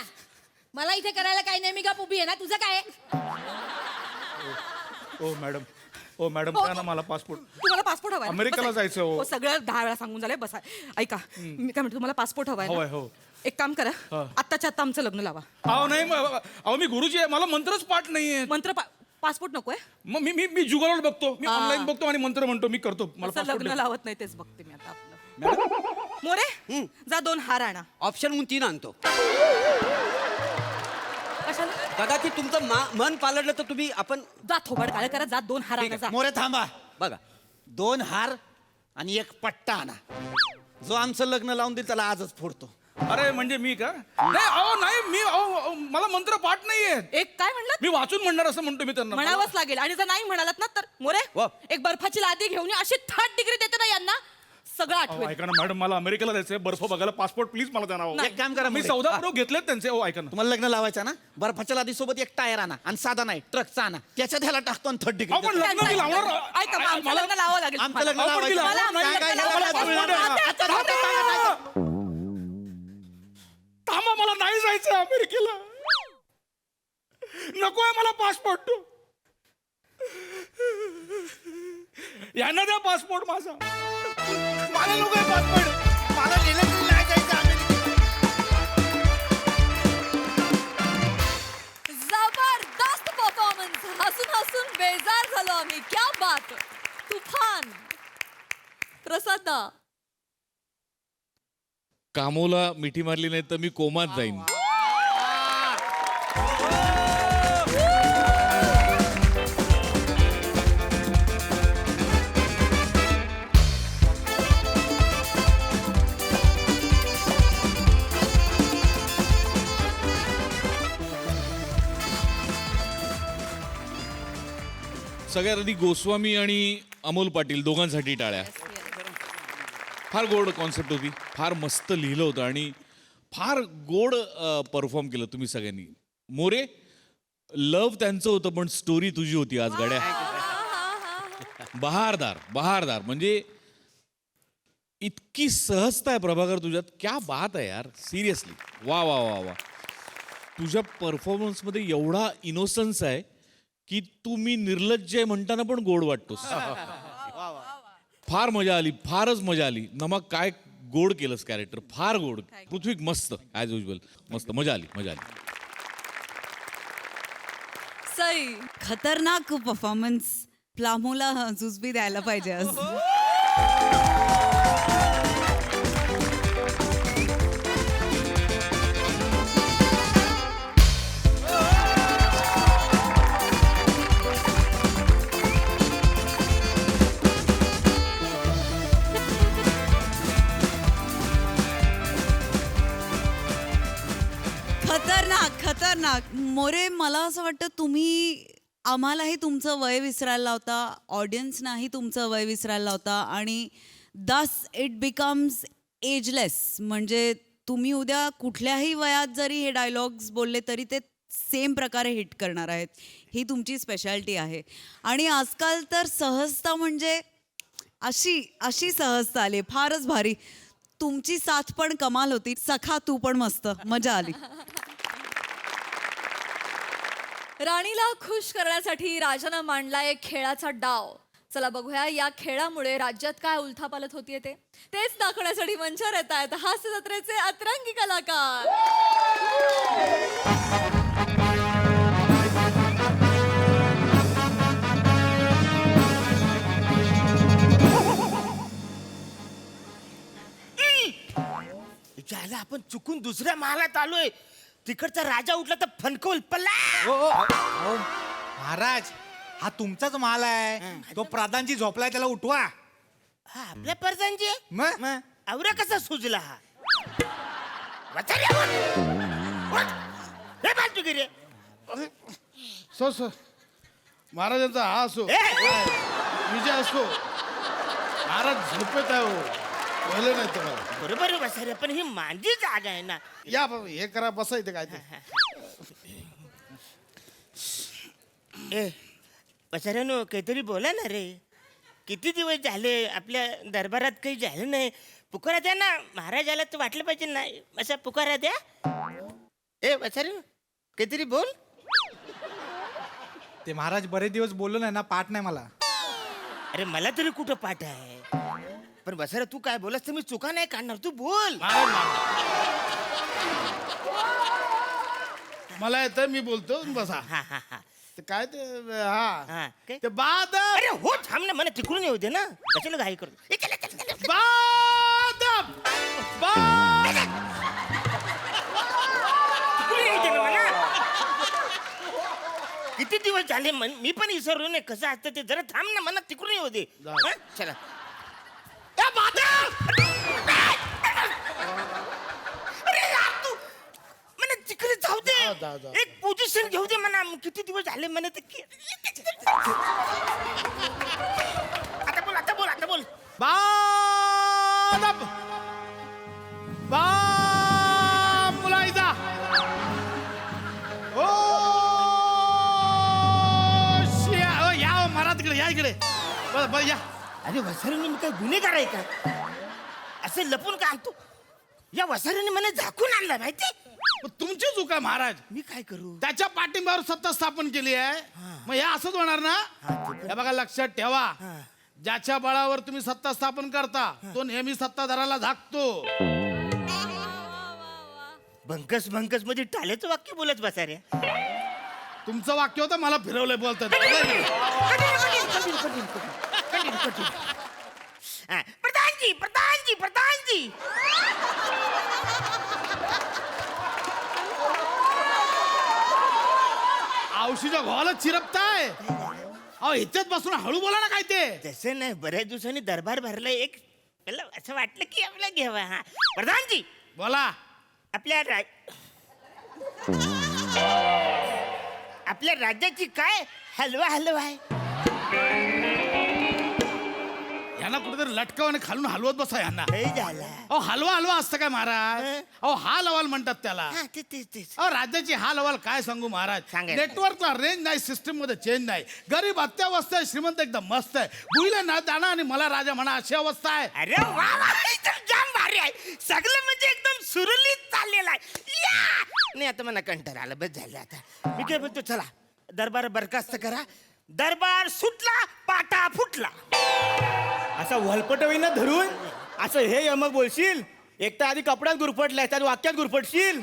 मला इथे करायला काही नाही, मी का उभी आहे ना. तुझं काय? ओ मॅडम द्या ना मला पासपोर्ट. तुम्हाला पासपोर्ट हवाय ना? अमेरिकेला बसा. जायचं, हो. सगळं 10 वेळा सांगून झालंय. बसा. ऐका मी काय म्हणतो, तुम्हाला पासपोर्ट हवाय ना? हवाय, हो. एक काम करा, हा. आत्ताच्या आत्ता आमचं लग्न लावा. अहो नाही अहो मी गुरुजी आहे, मला मंत्रच पाठ नाहीये. मंत्र पासपोर्ट नकोय? मग मी जुगलवर बघतो, मी हा. ऑनलाईन बघतो आणि मंत्र म्हणतो. मी करतो. मला असं passport लग्न द्या. लावत नाही, तेच बघते मी आता आपलं. मोरे जा 2 हार आणा. ऑप्शन म्हणून 3 आणतो. कशाला? कदाचित तुमचं मन पालटलं तर तुम्ही आपण जा थोबाड काळ करा, जा 2 हार आणा. जा. मोरे थांबा. बघा. 2 हार आणि 1 पट्टा आणा. जो आमचं लग्न लावून देईल त्याला आजच फोडतो. अरे म्हणजे मी का नाही अहो नाही मी अहो मला मंत्र पाठ नाहीये. एक काय म्हणलं मी वाचून म्हणणार असं म्हणतो मी त्यांना. म्हणावंच लागेल आणि जर नाही म्हणालात ना तर मोरे वा. एक बर्फाची लादी घेऊन ये, अशी 3rd डिग्री देते ना यांना सगळं अहो, आठवेल. ऐका ना मॅडम मला अमेरिकेला जायचंय बर्फ बघायला पासपोर्ट प्लीज मला द्या ना. एक काम करा मी मोरे. सौदा प्रो घेतलेत त्यांचे. हो ऐका ना. तुम्हाला लग्न लावायचं ना बर्फाच्या लादीसोबत एक टायर आणा आणि साधा नाही ट्रकचा आणा त्याच्यात ह्याला टाकतो आणि 3rd अहो, पण डिग्री लग्न मी लावणार. ऐका मग आमचं लग्न लावावं लागेल आमचं तुम्हाला. लग्न अहो, पण मी लावायचं. लावणार नाही. मला सांगा, लग्न ह्याला लावायचं. पासपोर्ट थांबा मला नाही जायचं अमेरिकेला. नकोय मला पासपोर्ट. यांना द्या पासपोर्ट माझा. मला नकोय पासपोर्ट. मला लिहिलं तरी नाही जायचं अमेरिकेला. जबरदस्त परफॉर्मन्स. हसून हसून बेजार झालो आम्ही. क्या बात. तुफान. प्रसाद दा. कामोला मिठी मारली नाही तर मी कोमात जाईन. सगळ्यात आधी गोस्वामी आणि अमोल पाटील दोघांसाठी टाळ्या. फार गोड कॉन्सेप्ट होती. फार मस्त लिहिलं होतं आणि फार गोड परफॉर्म केलं तुम्ही सगळ्यांनी. मोरे लव त्यांचं होतं पण स्टोरी तुझी होती आज गाड्या. बहारदार बहारदार म्हणजे इतकी सहजता आहे प्रभाकर तुझ्यात. क्या बात आहे यार सिरियसली. वा वा वा वा. तुझ्या परफॉर्मन्समध्ये एवढा इनोसन्स आहे की तू मी निर्लज्ज आहे म्हणताना पण गोड वाटतोस. फार मजा आली. फारच मजा आली. नमक काय गोड केलंस कॅरेक्टर. फार गोड. पृथ्वी मस्त ॲज युजल मस्त. मजा आली मजा आली. सई. खतरनाक परफॉर्मन्स. प्लामोला जुजबी द्यायला पाहिजे आज. खतरनाक खतरनाक. मोरे मला असं वाटतं तुम्ही आम्हालाही तुमचं वय विसरायला लावता, ऑडियन्सनाही तुमचं वय विसरायला लावता आणि दस इट बिकम्स एजलेस. म्हणजे तुम्ही उद्या कुठल्याही वयात जरी हे डायलॉग्स बोलले तरी ते सेम प्रकारे हिट करणार आहेत. ही तुमची स्पेशालिटी आहे. आणि आजकाल तर सहजता म्हणजे अशी अशी सहजता आली. फारच भारी. तुमची साथ पण कमाल होती. सखा तू पण मस्त. मजा आली. राणीला खुश करण्यासाठी राजानं मांडला एक खेळाचा डाव. चला बघूया या खेळामुळे राज्यात काय उलथापालथ होतीये ते. तेच दाखवण्यासाठी मंचावर येत आहेत हास्य जत्रेचे अतरंगी कलाकार. ज्याला आपण चुकून दुसऱ्या महालात आलोय. तिकडचा राजा उठला तर फणकवल पल्ला. महाराज हा तुमचाच माल आहे. तो प्रधानजी झोपलाय त्याला उठवा. हा आपल्या परदानजी मग आवरा कसा सुजला हा. बाजूगिरी सो सो महाराजांचा हा असो विजय असो. महाराज झोपेत आहे हो. पहिलं नाही तुम्हाला. बरोबर बसारे पण ही माझी जागा आहे ना. या बाबा हे करा बसा इथे काय ते. ए बसाऱ्यानो काहीतरी बोला ना रे. किती दिवस झाले आपल्या दरबारात काही झालं नाही. पुकारा द्या ना. महाराजाला तर वाटलं पाहिजे ना. असा पुकारा द्या. ए बसाऱ्यानो काहीतरी बोल. ते महाराज बरेच दिवस बोललो नाही ना. पाठ नाही मला. अरे मला तरी कुठं पाठ आहे. पण बसारा तू काय बोलस तर मी चुका नाही काढणार. तू बोल. मला येतं मी बोलतो बसा. हा हा हा ते काय ते हा हा काय? ते बाद अरे हो थांब ना. मला तिकडून येऊ दे ना. कशाला घाई करतो. ए, चला, चला, चला. बाद बाद. तिकडून येऊ दे ना मला. किती दिवस झाले मी पण विसरलो नाही कसं असतं ते. जरा थांब ना. मला तिकडून येऊ दे. हा? चला. ए, बादल! तिकडे जाऊ दे जाऊ, जाऊ. एक पोझिशन घेऊ दे म्हणा किती दिवस झाले म्हणा ते आता बोल आता बोल आता बोल मुलायचा ओ शिया ओ या ओ, मारा तिकडे या इकडे बरं या अरे वसारीने मी काय गुन्हेगार आहे का असं लपून का आणतो या वसारीने मला झाकून आणला माहिती मग तुमची चूक आहे महाराज मी काय करू त्याच्या पाठिंब्यावर सत्ता स्थापन केली आहे मग हे असंच होणार ना हे बघा लक्षात ठेवा ज्याच्या बळावर तुम्ही सत्ता स्थापन करता तो नेहमी सत्ताधाराला झाकतो भंकस भंकस मध्ये टाळ्याचं वाक्य बोलत बसा रे तुमचं वाक्य होतं मला फिरवलंय बोलतात प्रधानजी प्रधानजी प्रधानजी औषधीच्या घोवाला चिरपताय अहो ह्याच्यात बसून हळू बोला ना काय ते तसं नाही बऱ्याच दिवसांनी दरबार भरला एक मला असं वाटलं की आपल्याला घ्यावा हा प्रधानजी बोला आपल्या आपल्या राज्याची काय हलवा हलवा आहे यांना कुठेतरी लटकव आणि खालून हलवत बसा यांना लय झाला अहो हलवा हलवा असतं काय महाराज अहो हाल अहवाल म्हणतात त्याला हा तेच अहो राज्याची हाल अहवाल काय सांगू महाराज सांगा. नेटवर्कला रेंज नाही सिस्टीम मध्ये चेंज नाही गरीब अत्यावस्था आहे श्रीमंत एकदम मस्त आहे बुईला ना दाना आणि मला राजा म्हणा अशी अवस्था आहे अरे वा वा एकदम जाम भारी आहे सगळं म्हणजे एकदम सुरळीत चाललेलं आहे या! नाही आता मला कंटाळा आला बस झालं आता मी काय बोलतो चला दरबार बरखास्त करा दरबार सुटला पाटा फुटला असं वलपटवीनं धरून असं हे यमक बोलशील एक तर आधी कपड्यात गुरफटलाय त्यात वाक्यात गुरफटशील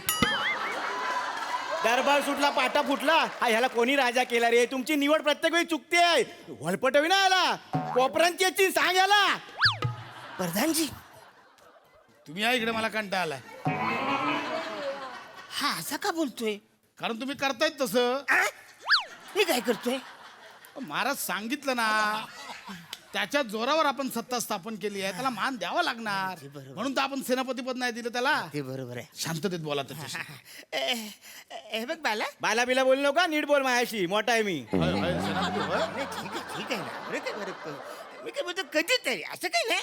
दरबार सुटला पाटा फुटला हा ह्याला कोणी राजा केला रे तुमची निवड प्रत्येक वेळी चुकते आहे वलपटवी ना याला कोपऱ्यांची याची सांग याला प्रधानजी तुम्ही या इकडे मला कंटाळा आलाय हा असा का बोलतोय कारण तुम्ही करतायत तसं आ? मी काय करतोय महाराज सांगितलं ना त्याच्या जोरावर आपण सत्ता स्थापन केली आहे त्याला मान द्यावा लागणार म्हणून तर आपण सेनापती पद नाही दिलं त्याला ते बरोबर आहे शांततेत बोला त्याच्याशी हे बघ बाला बाला बिला बोल नका नीट बोल माझ्याशी मोठा आहे मी नाही, ठीक आहे ना बरं काय बरं मी काय बोलतो कधीतरी असं काही नाही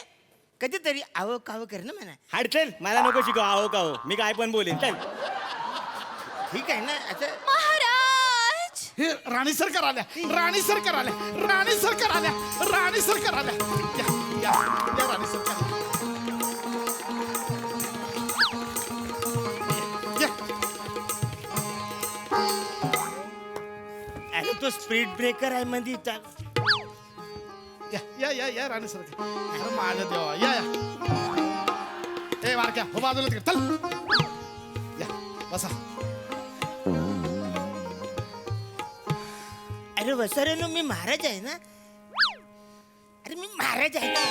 कधीतरी आवं कावं कर ना म्हणा हाड चल मला नको शिकव आहो का हो मी काय पण बोलेन चल ठीक आहे ना असं महाराज हे राणी सरकार आल्या राणी सरकार आल्या राणी सरकार आल्या राणी सरकार आल्या या राणी सरकार या. अरे तो स्पीड ब्रेकर आहे मध्ये या राणी सरकार अरे माझ्या देवा या ए बारक्या हो बाजूला तिकडे चल या बसा अरे वसारेनो मी महाराज आहे ना अरे मी महाराज आहे ना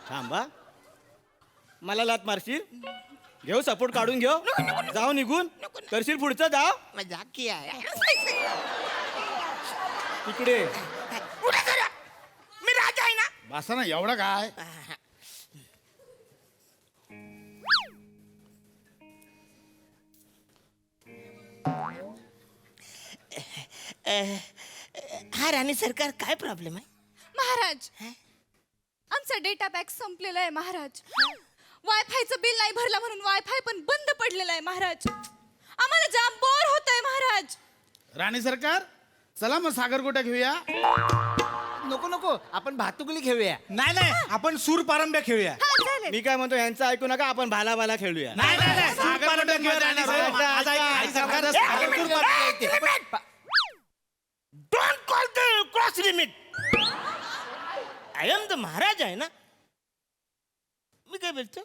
थांबा मला लात मारशील घेऊ सपोर्ट काढून घेऊ जाऊ निघून करशील पुढचं जाऊ मजाक की आहे इकडे पुढे करा मी राजा आहे ना बसा ना एवढं काय हा राणी सरकार काय प्रॉब्लेम आहे महाराज आमचा डेटा पॅक संपलेला आहे महाराज वायफायचं बिल नाही भरला म्हणून वायफाय पण बंद पडलेला आहे महाराज आम्हाला जाम बोर होत आहे महाराज राणी सरकार चला मग सागरगोटा घेऊया नको नको आपण भातुकली खेळूया नाही आपण सूर पारंब्या खेळूया हा, चालेल. मी काय म्हणतो यांचं ऐकू नका आपण भाला भाला खेळूया नाही सागरगोटा घेऊया राणी सरकार. Don't call the cross limit I am the Maharaj आहे ना मी काय बोलतो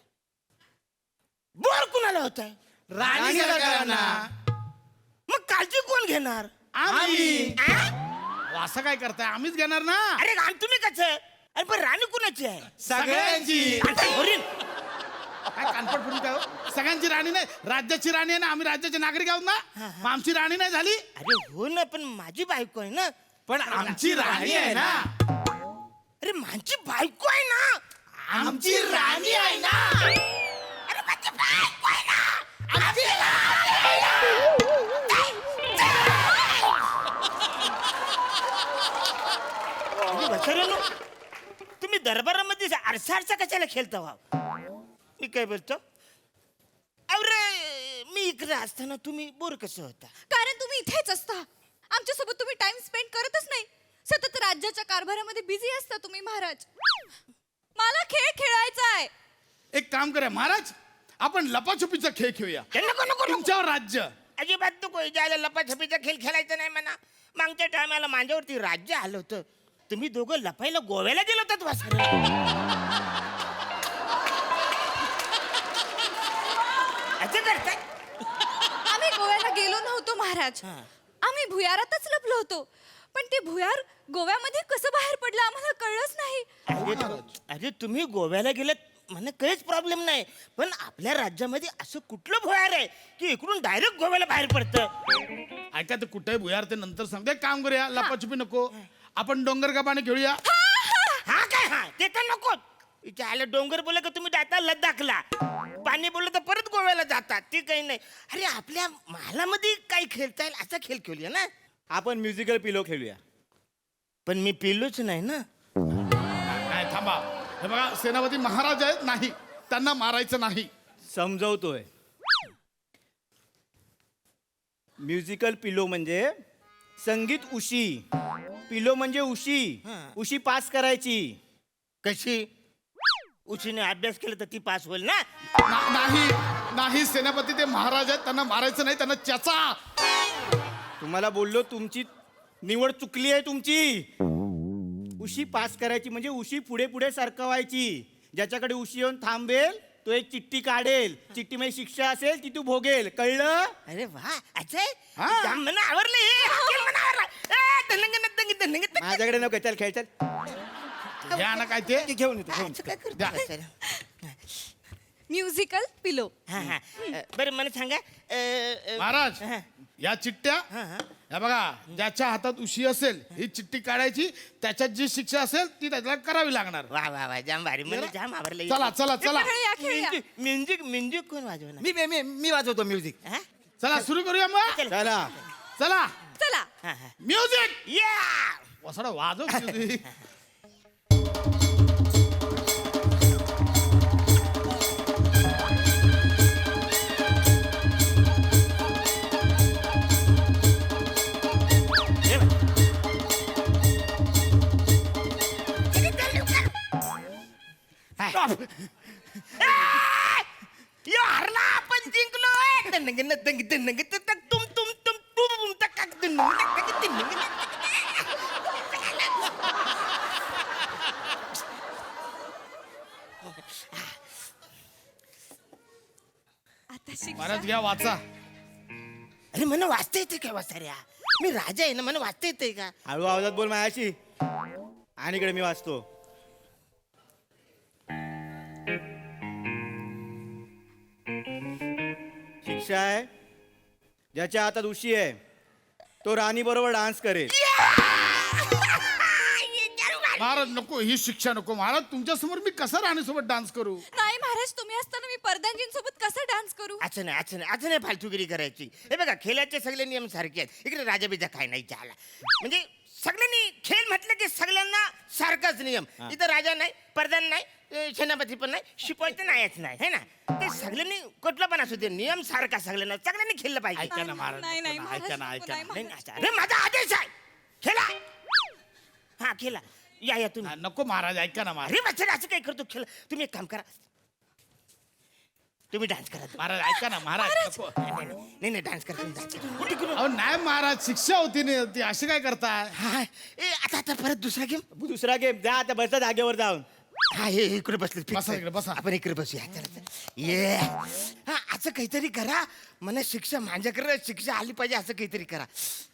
बोर कुणाला होत आहे राणी सरकारांना मग काळजी कोण घेणार आम्ही आ? असं काय करताय आम्हीच घेणार ना अरे राम तुम्ही कसं अरे पण राणी कुणाची आहे सगळ्यांची आता घोरीन. काय कानपट फुटून काय हो? सगळ्यांची राणी नाही राज्याची राणी आहे ना आम्ही राज्याचे नागरिक आहोत ना मग आमची राणी नाही झाली अरे हो ना पण माझी बायको आहे ना पण आमची राणी आहे ना अरे माझी बायको आहे ना आमची राणी आहे ना अरे माझी बायको आहे ना आमची राणी आहे वासरेनो तुम्ही दरबारामध्ये आरसा कशाला खेळता व्हा मी काय बोलतो अरे मी इकडे असताना तुम्ही बोर कसं होता कारण तुम्ही इथेच असता आमच्यासोबत तुम्ही टाइम स्पेंड करतच नाही सतत राज्याच्या कारभारामध्ये बिझी असता तुम्ही महाराज मला खेळ खेळायचा आहे एक काम करूया महाराज आपण लपाछुपीचा खेळ खेळूया नको नको नको तुमच्यावर राज्य अजिबात नको ज्याला लपाछपीचा खेळ खेळायचा नाही म्हणा मागच्या टायमाला माझ्यावरती राज्य आलं होतं तुम्ही दोघं लपायला गोव्याला गेलो होतात वासरे असं करताय आम्ही गोव्याला गेलो नव्हतो महाराज आम्ही भुयारातच लपलो होतो पण ते भुयार गोव्यामध्ये कसं बाहेर पडलं आम्हाला कळलंच नाही अरे तुम्ही गोव्याला गेलात मला काहीच प्रॉब्लेम नाही पण आपल्या राज्यामध्ये असं कुठलं भुयार आहे की इकडून डायरेक्ट गोव्याला बाहेर पडतं ऐका ते कुठे भुयार ते नंतर सांगते काम करूया लपाछुपी नको आपण डोंगर का पाणी खेळूया हा काय हा ते तर नको इथे आलं डोंगर बोललं का तुम्ही जाता लद्दाखला पाणी बोललं तर परत गोव्याला जातात ते काही नाही अरे आपल्या महालामध्ये काय खेळता येईल असा खेळ खेळूया ना आपण म्युझिकल पिलो खेळूया पण मी पिलोच नाही ना नाही थांबा हे बघा सेनापती महाराज आहेत नाही त्यांना मारायचं नाही समजवतोय म्युझिकल पिलो म्हणजे संगीत उशी पिलो म्हणजे उशी उशी पास करायची कशी उशीने अभ्यास केला तर ती पास होईल ना नाही नाही सेनापती ते महाराज आहेत त्यांना मारायचं नाही त्यांना त्याचा तुम्हाला बोललो तुमची निवड चुकली आहे तुमची उशी पास करायची म्हणजे उशी पुढे पुढे सरकवायची ज्याच्याकडे उशी येऊन थांबेल तो एक चिठ्ठी काढेल चिठ्ठीमध्ये शिक्षा असेल ती तू भोगेल कळलं अरे वा अजय जाम मला आवडलं हे हॉटेल मला आवडलं माझ्याकडे नको चल खेळ चल घ्या ना काय ते घेऊन येतो घेऊन काय करतो म्युझिकल पिलो बरं मला सांगा महाराज या चिठ्ठ्या या बघा ज्याच्या हातात उशी असेल ही चिठ्ठी काढायची त्याच्यात जी शिक्षा असेल ती त्याला करावी लागणार वा वा वा जाम भारी मला जाम आवडलं चला चला चला म्युझिक म्युझिक कोण वाजवणार मी वाजवतो म्युझिक चला सुरू करूया मग चला चला चला म्युझिक या वसाडा वाजव music. यो हरला आपण जिंकलोय तुम तुम तुम तुम तक आता शिक्षा महाराज घ्या वाचा अरे मला वाचता येते काय वाचाऱ्या मी राजा आहे ना मला वाचता येते का हळू आवाजात बोल माझ्याशी आणि इकडे मी वाचतो शिक्षा आहे ज्याच्या हातात उशी आहे तो राणी बरोबर डान्स करेल महाराज नको ही शिक्षा नको महाराज तुमच्या समोर मी कसा राणीसोबत डान्स करू नाही महाराज तुम्ही असताना मी परदानजींसोबत कसं डान्स करू असं नाही फालतूगिरी करायची हे बघा खेळाचे सगळे नियम सारखे आहेत इकडे राजाबिजा काय नाही झाला म्हणजे सगळ्यांनी खेळ म्हटलं की सगळ्यांना सारखाच नियम इथं राजा नाही प्रधान नाही सेनापती पण नाही शिपाई नाहीच नाही है ना ते सगळ्यांनी कुठला पण असू दे नियम सारखा सगळ्यांनी खेळलं पाहिजे ऐका ना महाराज नाही, नाही, ऐका ना महाराज, ऐका नाही, ना नाही, नाही, अरे माझा आदेश आहे खेळा हा खेळा या तुम्ही नको महाराज ऐका ना महाराज अरे बच्चा असं काय करतो खेळ तुम्ही एक काम करा तुम्ही डान्स करा महाराज ऐका ना महाराज नको नाही डान्स करा तुम्ही dance करा. उठी करू. अहो नाही महाराज शिक्षा होती नाही ती अशी काय करताय हा आता परत दुसरा गेम दुसरा गेम जा आता बसता जागेवर जाऊन हा हे इकडे बसले fix बसा आहे. इकडे, बसा. आपण इकडे बसूया चला ये हा असं काहीतरी करा मला शिक्षा माझ्याकडे शिक्षा आली पाहिजे असं काहीतरी करा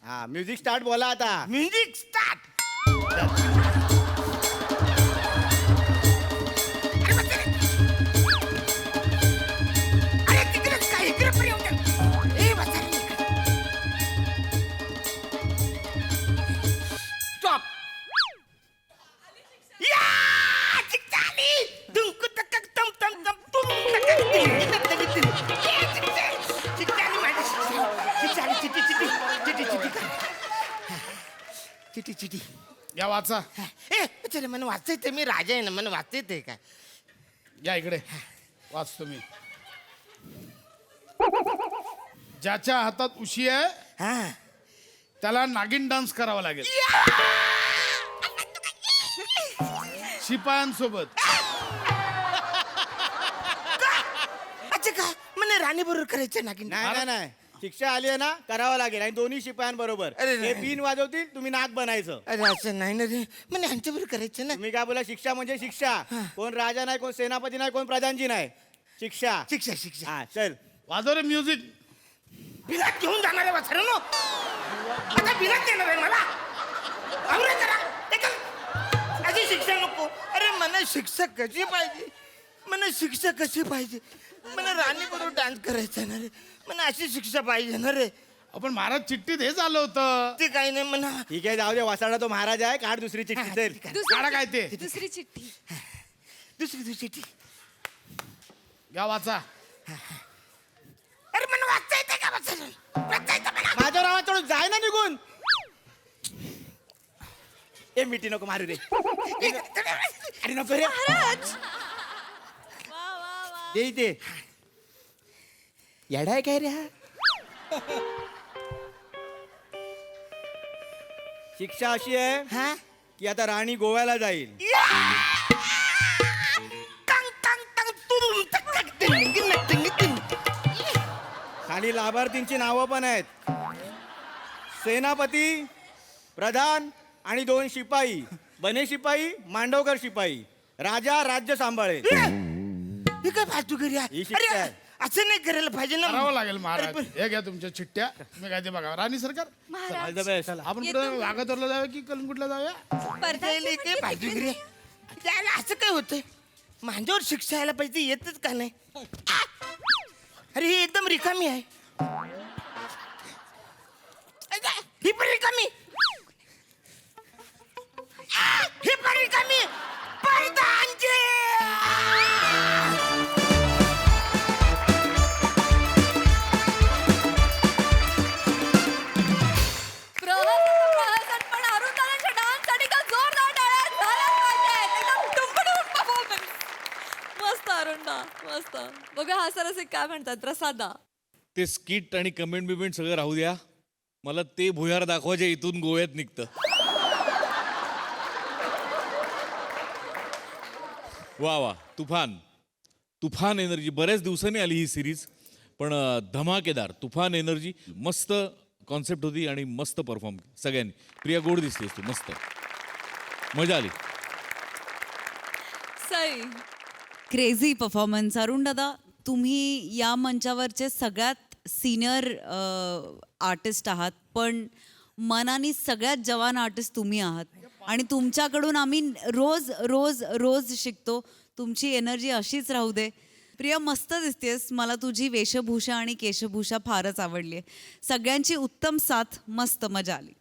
हा म्युझिक स्टार्ट बोला आता म्युझिक स्टार्ट अरे तिकडे काय इकडे पण येऊ द्या. ए बसा रे इकडे. Stop. या शिक्षा आली दुंकू तक तम तम तम तुम तक शिक्षा आली माझी शिक्षा आली चिटी चिटी चिटी चिटी चिटी चिटी या वाचा ए चला मला वाचता येते, मी राजा आहे ना, मला वाचता येते काय. या इकडे वाचतो मी. ज्याच्या हातात उशी आहे हा त्याला नागिन डान्स करावा लागेल शिपायांसोबत. अच्छा का मला राणी बरोबर करायचं नागिन. नाही नाही नाही, शिक्षा आली आहे ना, करावं लागेल. आणि दोन्ही शिपायांबरोबर अरे हे नाही. बिन वाजवतील, तुम्ही नाक बनायचं. अरे असं नाही ना रे, मला यांच्या बरोबर करायचं ना. तुम्ही काय बोला, शिक्षा म्हणजे शिक्षा. कोण राजा नाही, कोण सेनापती नाही, कोण प्रधानजी नाही, शिक्षा. शिक्षा शिक्षा. हा चल वाजव रे म्युझिक. बिलात घेऊन जाणार आहे वासरानो, आता बिलात देणार आहे मला. आवरे करा अशी शिक्षा नको. अरे मला शिक्षा कशी पाहिजे, मला शिक्षा कशी पाहिजे. मला राणी बरोबर डान्स करायचा ना रे, मला अशी शिक्षा पाहिजे ना रे. आपण महाराज चिठ्ठीत हे झालं होतं. ते काही नाही म्हणा. ठीक आहे, जाऊ दे. वासाडा तो महाराज आहे, काढ दुसरी चिठ्ठी. चल काढा काय ते. दुसरी चिठ्ठी. दुसरी चिठ्ठी. घ्या वाचा. अरे मला वाचता येते का वाचन, वाचता येतं मला. माझ्या नावात चढून जाय ना निघून. ए मिठी नको मारू रे. अरे नको रे. दे इथे. येडा आहे काय रे हा. शिक्षा अशी आहे हा की आता राणी गोव्याला जाईल. टंग टंग टंग तुरुम टक टक टिंग टिंग टिंग टिंग. खाली लाभार्थींची नावं पण आहेत. सेनापती, प्रधान आणि 2 शिपाई. बने शिपाई, मांडवकर शिपाई. राजा राज्य सांभाळेल. हे काय फालतू करी ही शिक्षा अरे आहे. असं नाही करायला पाहिजे ना. करावं लागेल अरे महाराज. पण- हे घ्या तुमच्या चिठ्ठ्या, तुम्ही काय ते बघा. राणी सरकार All the best. आपण कुठे वाघातोरला जाऊया की कलंकुटला जाऊया. त्याला काय फालतू करी त्याला असं काय होतंय, माझ्यावर शिक्षा यायला पाहिजे, येतच का नाही. अरे ही एकदम रिकामी आहे. ही पण रिकामी, ही पण रिकामी. प्रधानजी प्रहसन पण अरुंधतीच्या डान्ससाठी का जोरदार टाळ्या झाल्या पाहिजेत. एकदम टुंबडून परफॉर्मन्स. मस्त अरुंधा, मस्त. बघा हास्यरसिक काय म्हणतात प्रसादा. ते स्किट आणि कमेंट बिमेंट सगळं राहू द्या. मला ते भुयार दाखवायचे इथून गोव्यात निघतं. वा वा, तुफान तुफान एनर्जी. बऱ्याच दिवसांनी आली ही सिरीज, पण धमाकेदार तुफान एनर्जी. मस्त कॉन्सेप्ट होती आणि मस्त परफॉर्म सगळ्यांनी. प्रिया, गोड दिसलीस तू, मस्त मजा आली. सई. Crazy performance. अरुण दादा, तुम्ही या मंचावरचे सगळ्यात सिनियर आर्टिस्ट आहात, पण मनाने सगळ्यात जवान आर्टिस्ट तुम्ही आहात. आणि तुमच्याकडून आम्ही रोज रोज रोज शिकतो. तुमची एनर्जी अशीच राहू दे. प्रिया, मस्त दिसतेस. मला तुझी वेशभूषा आणि केशभूषा फारच आवडली आहे. सगळ्यांची उत्तम साथ, मस्त मजा आली.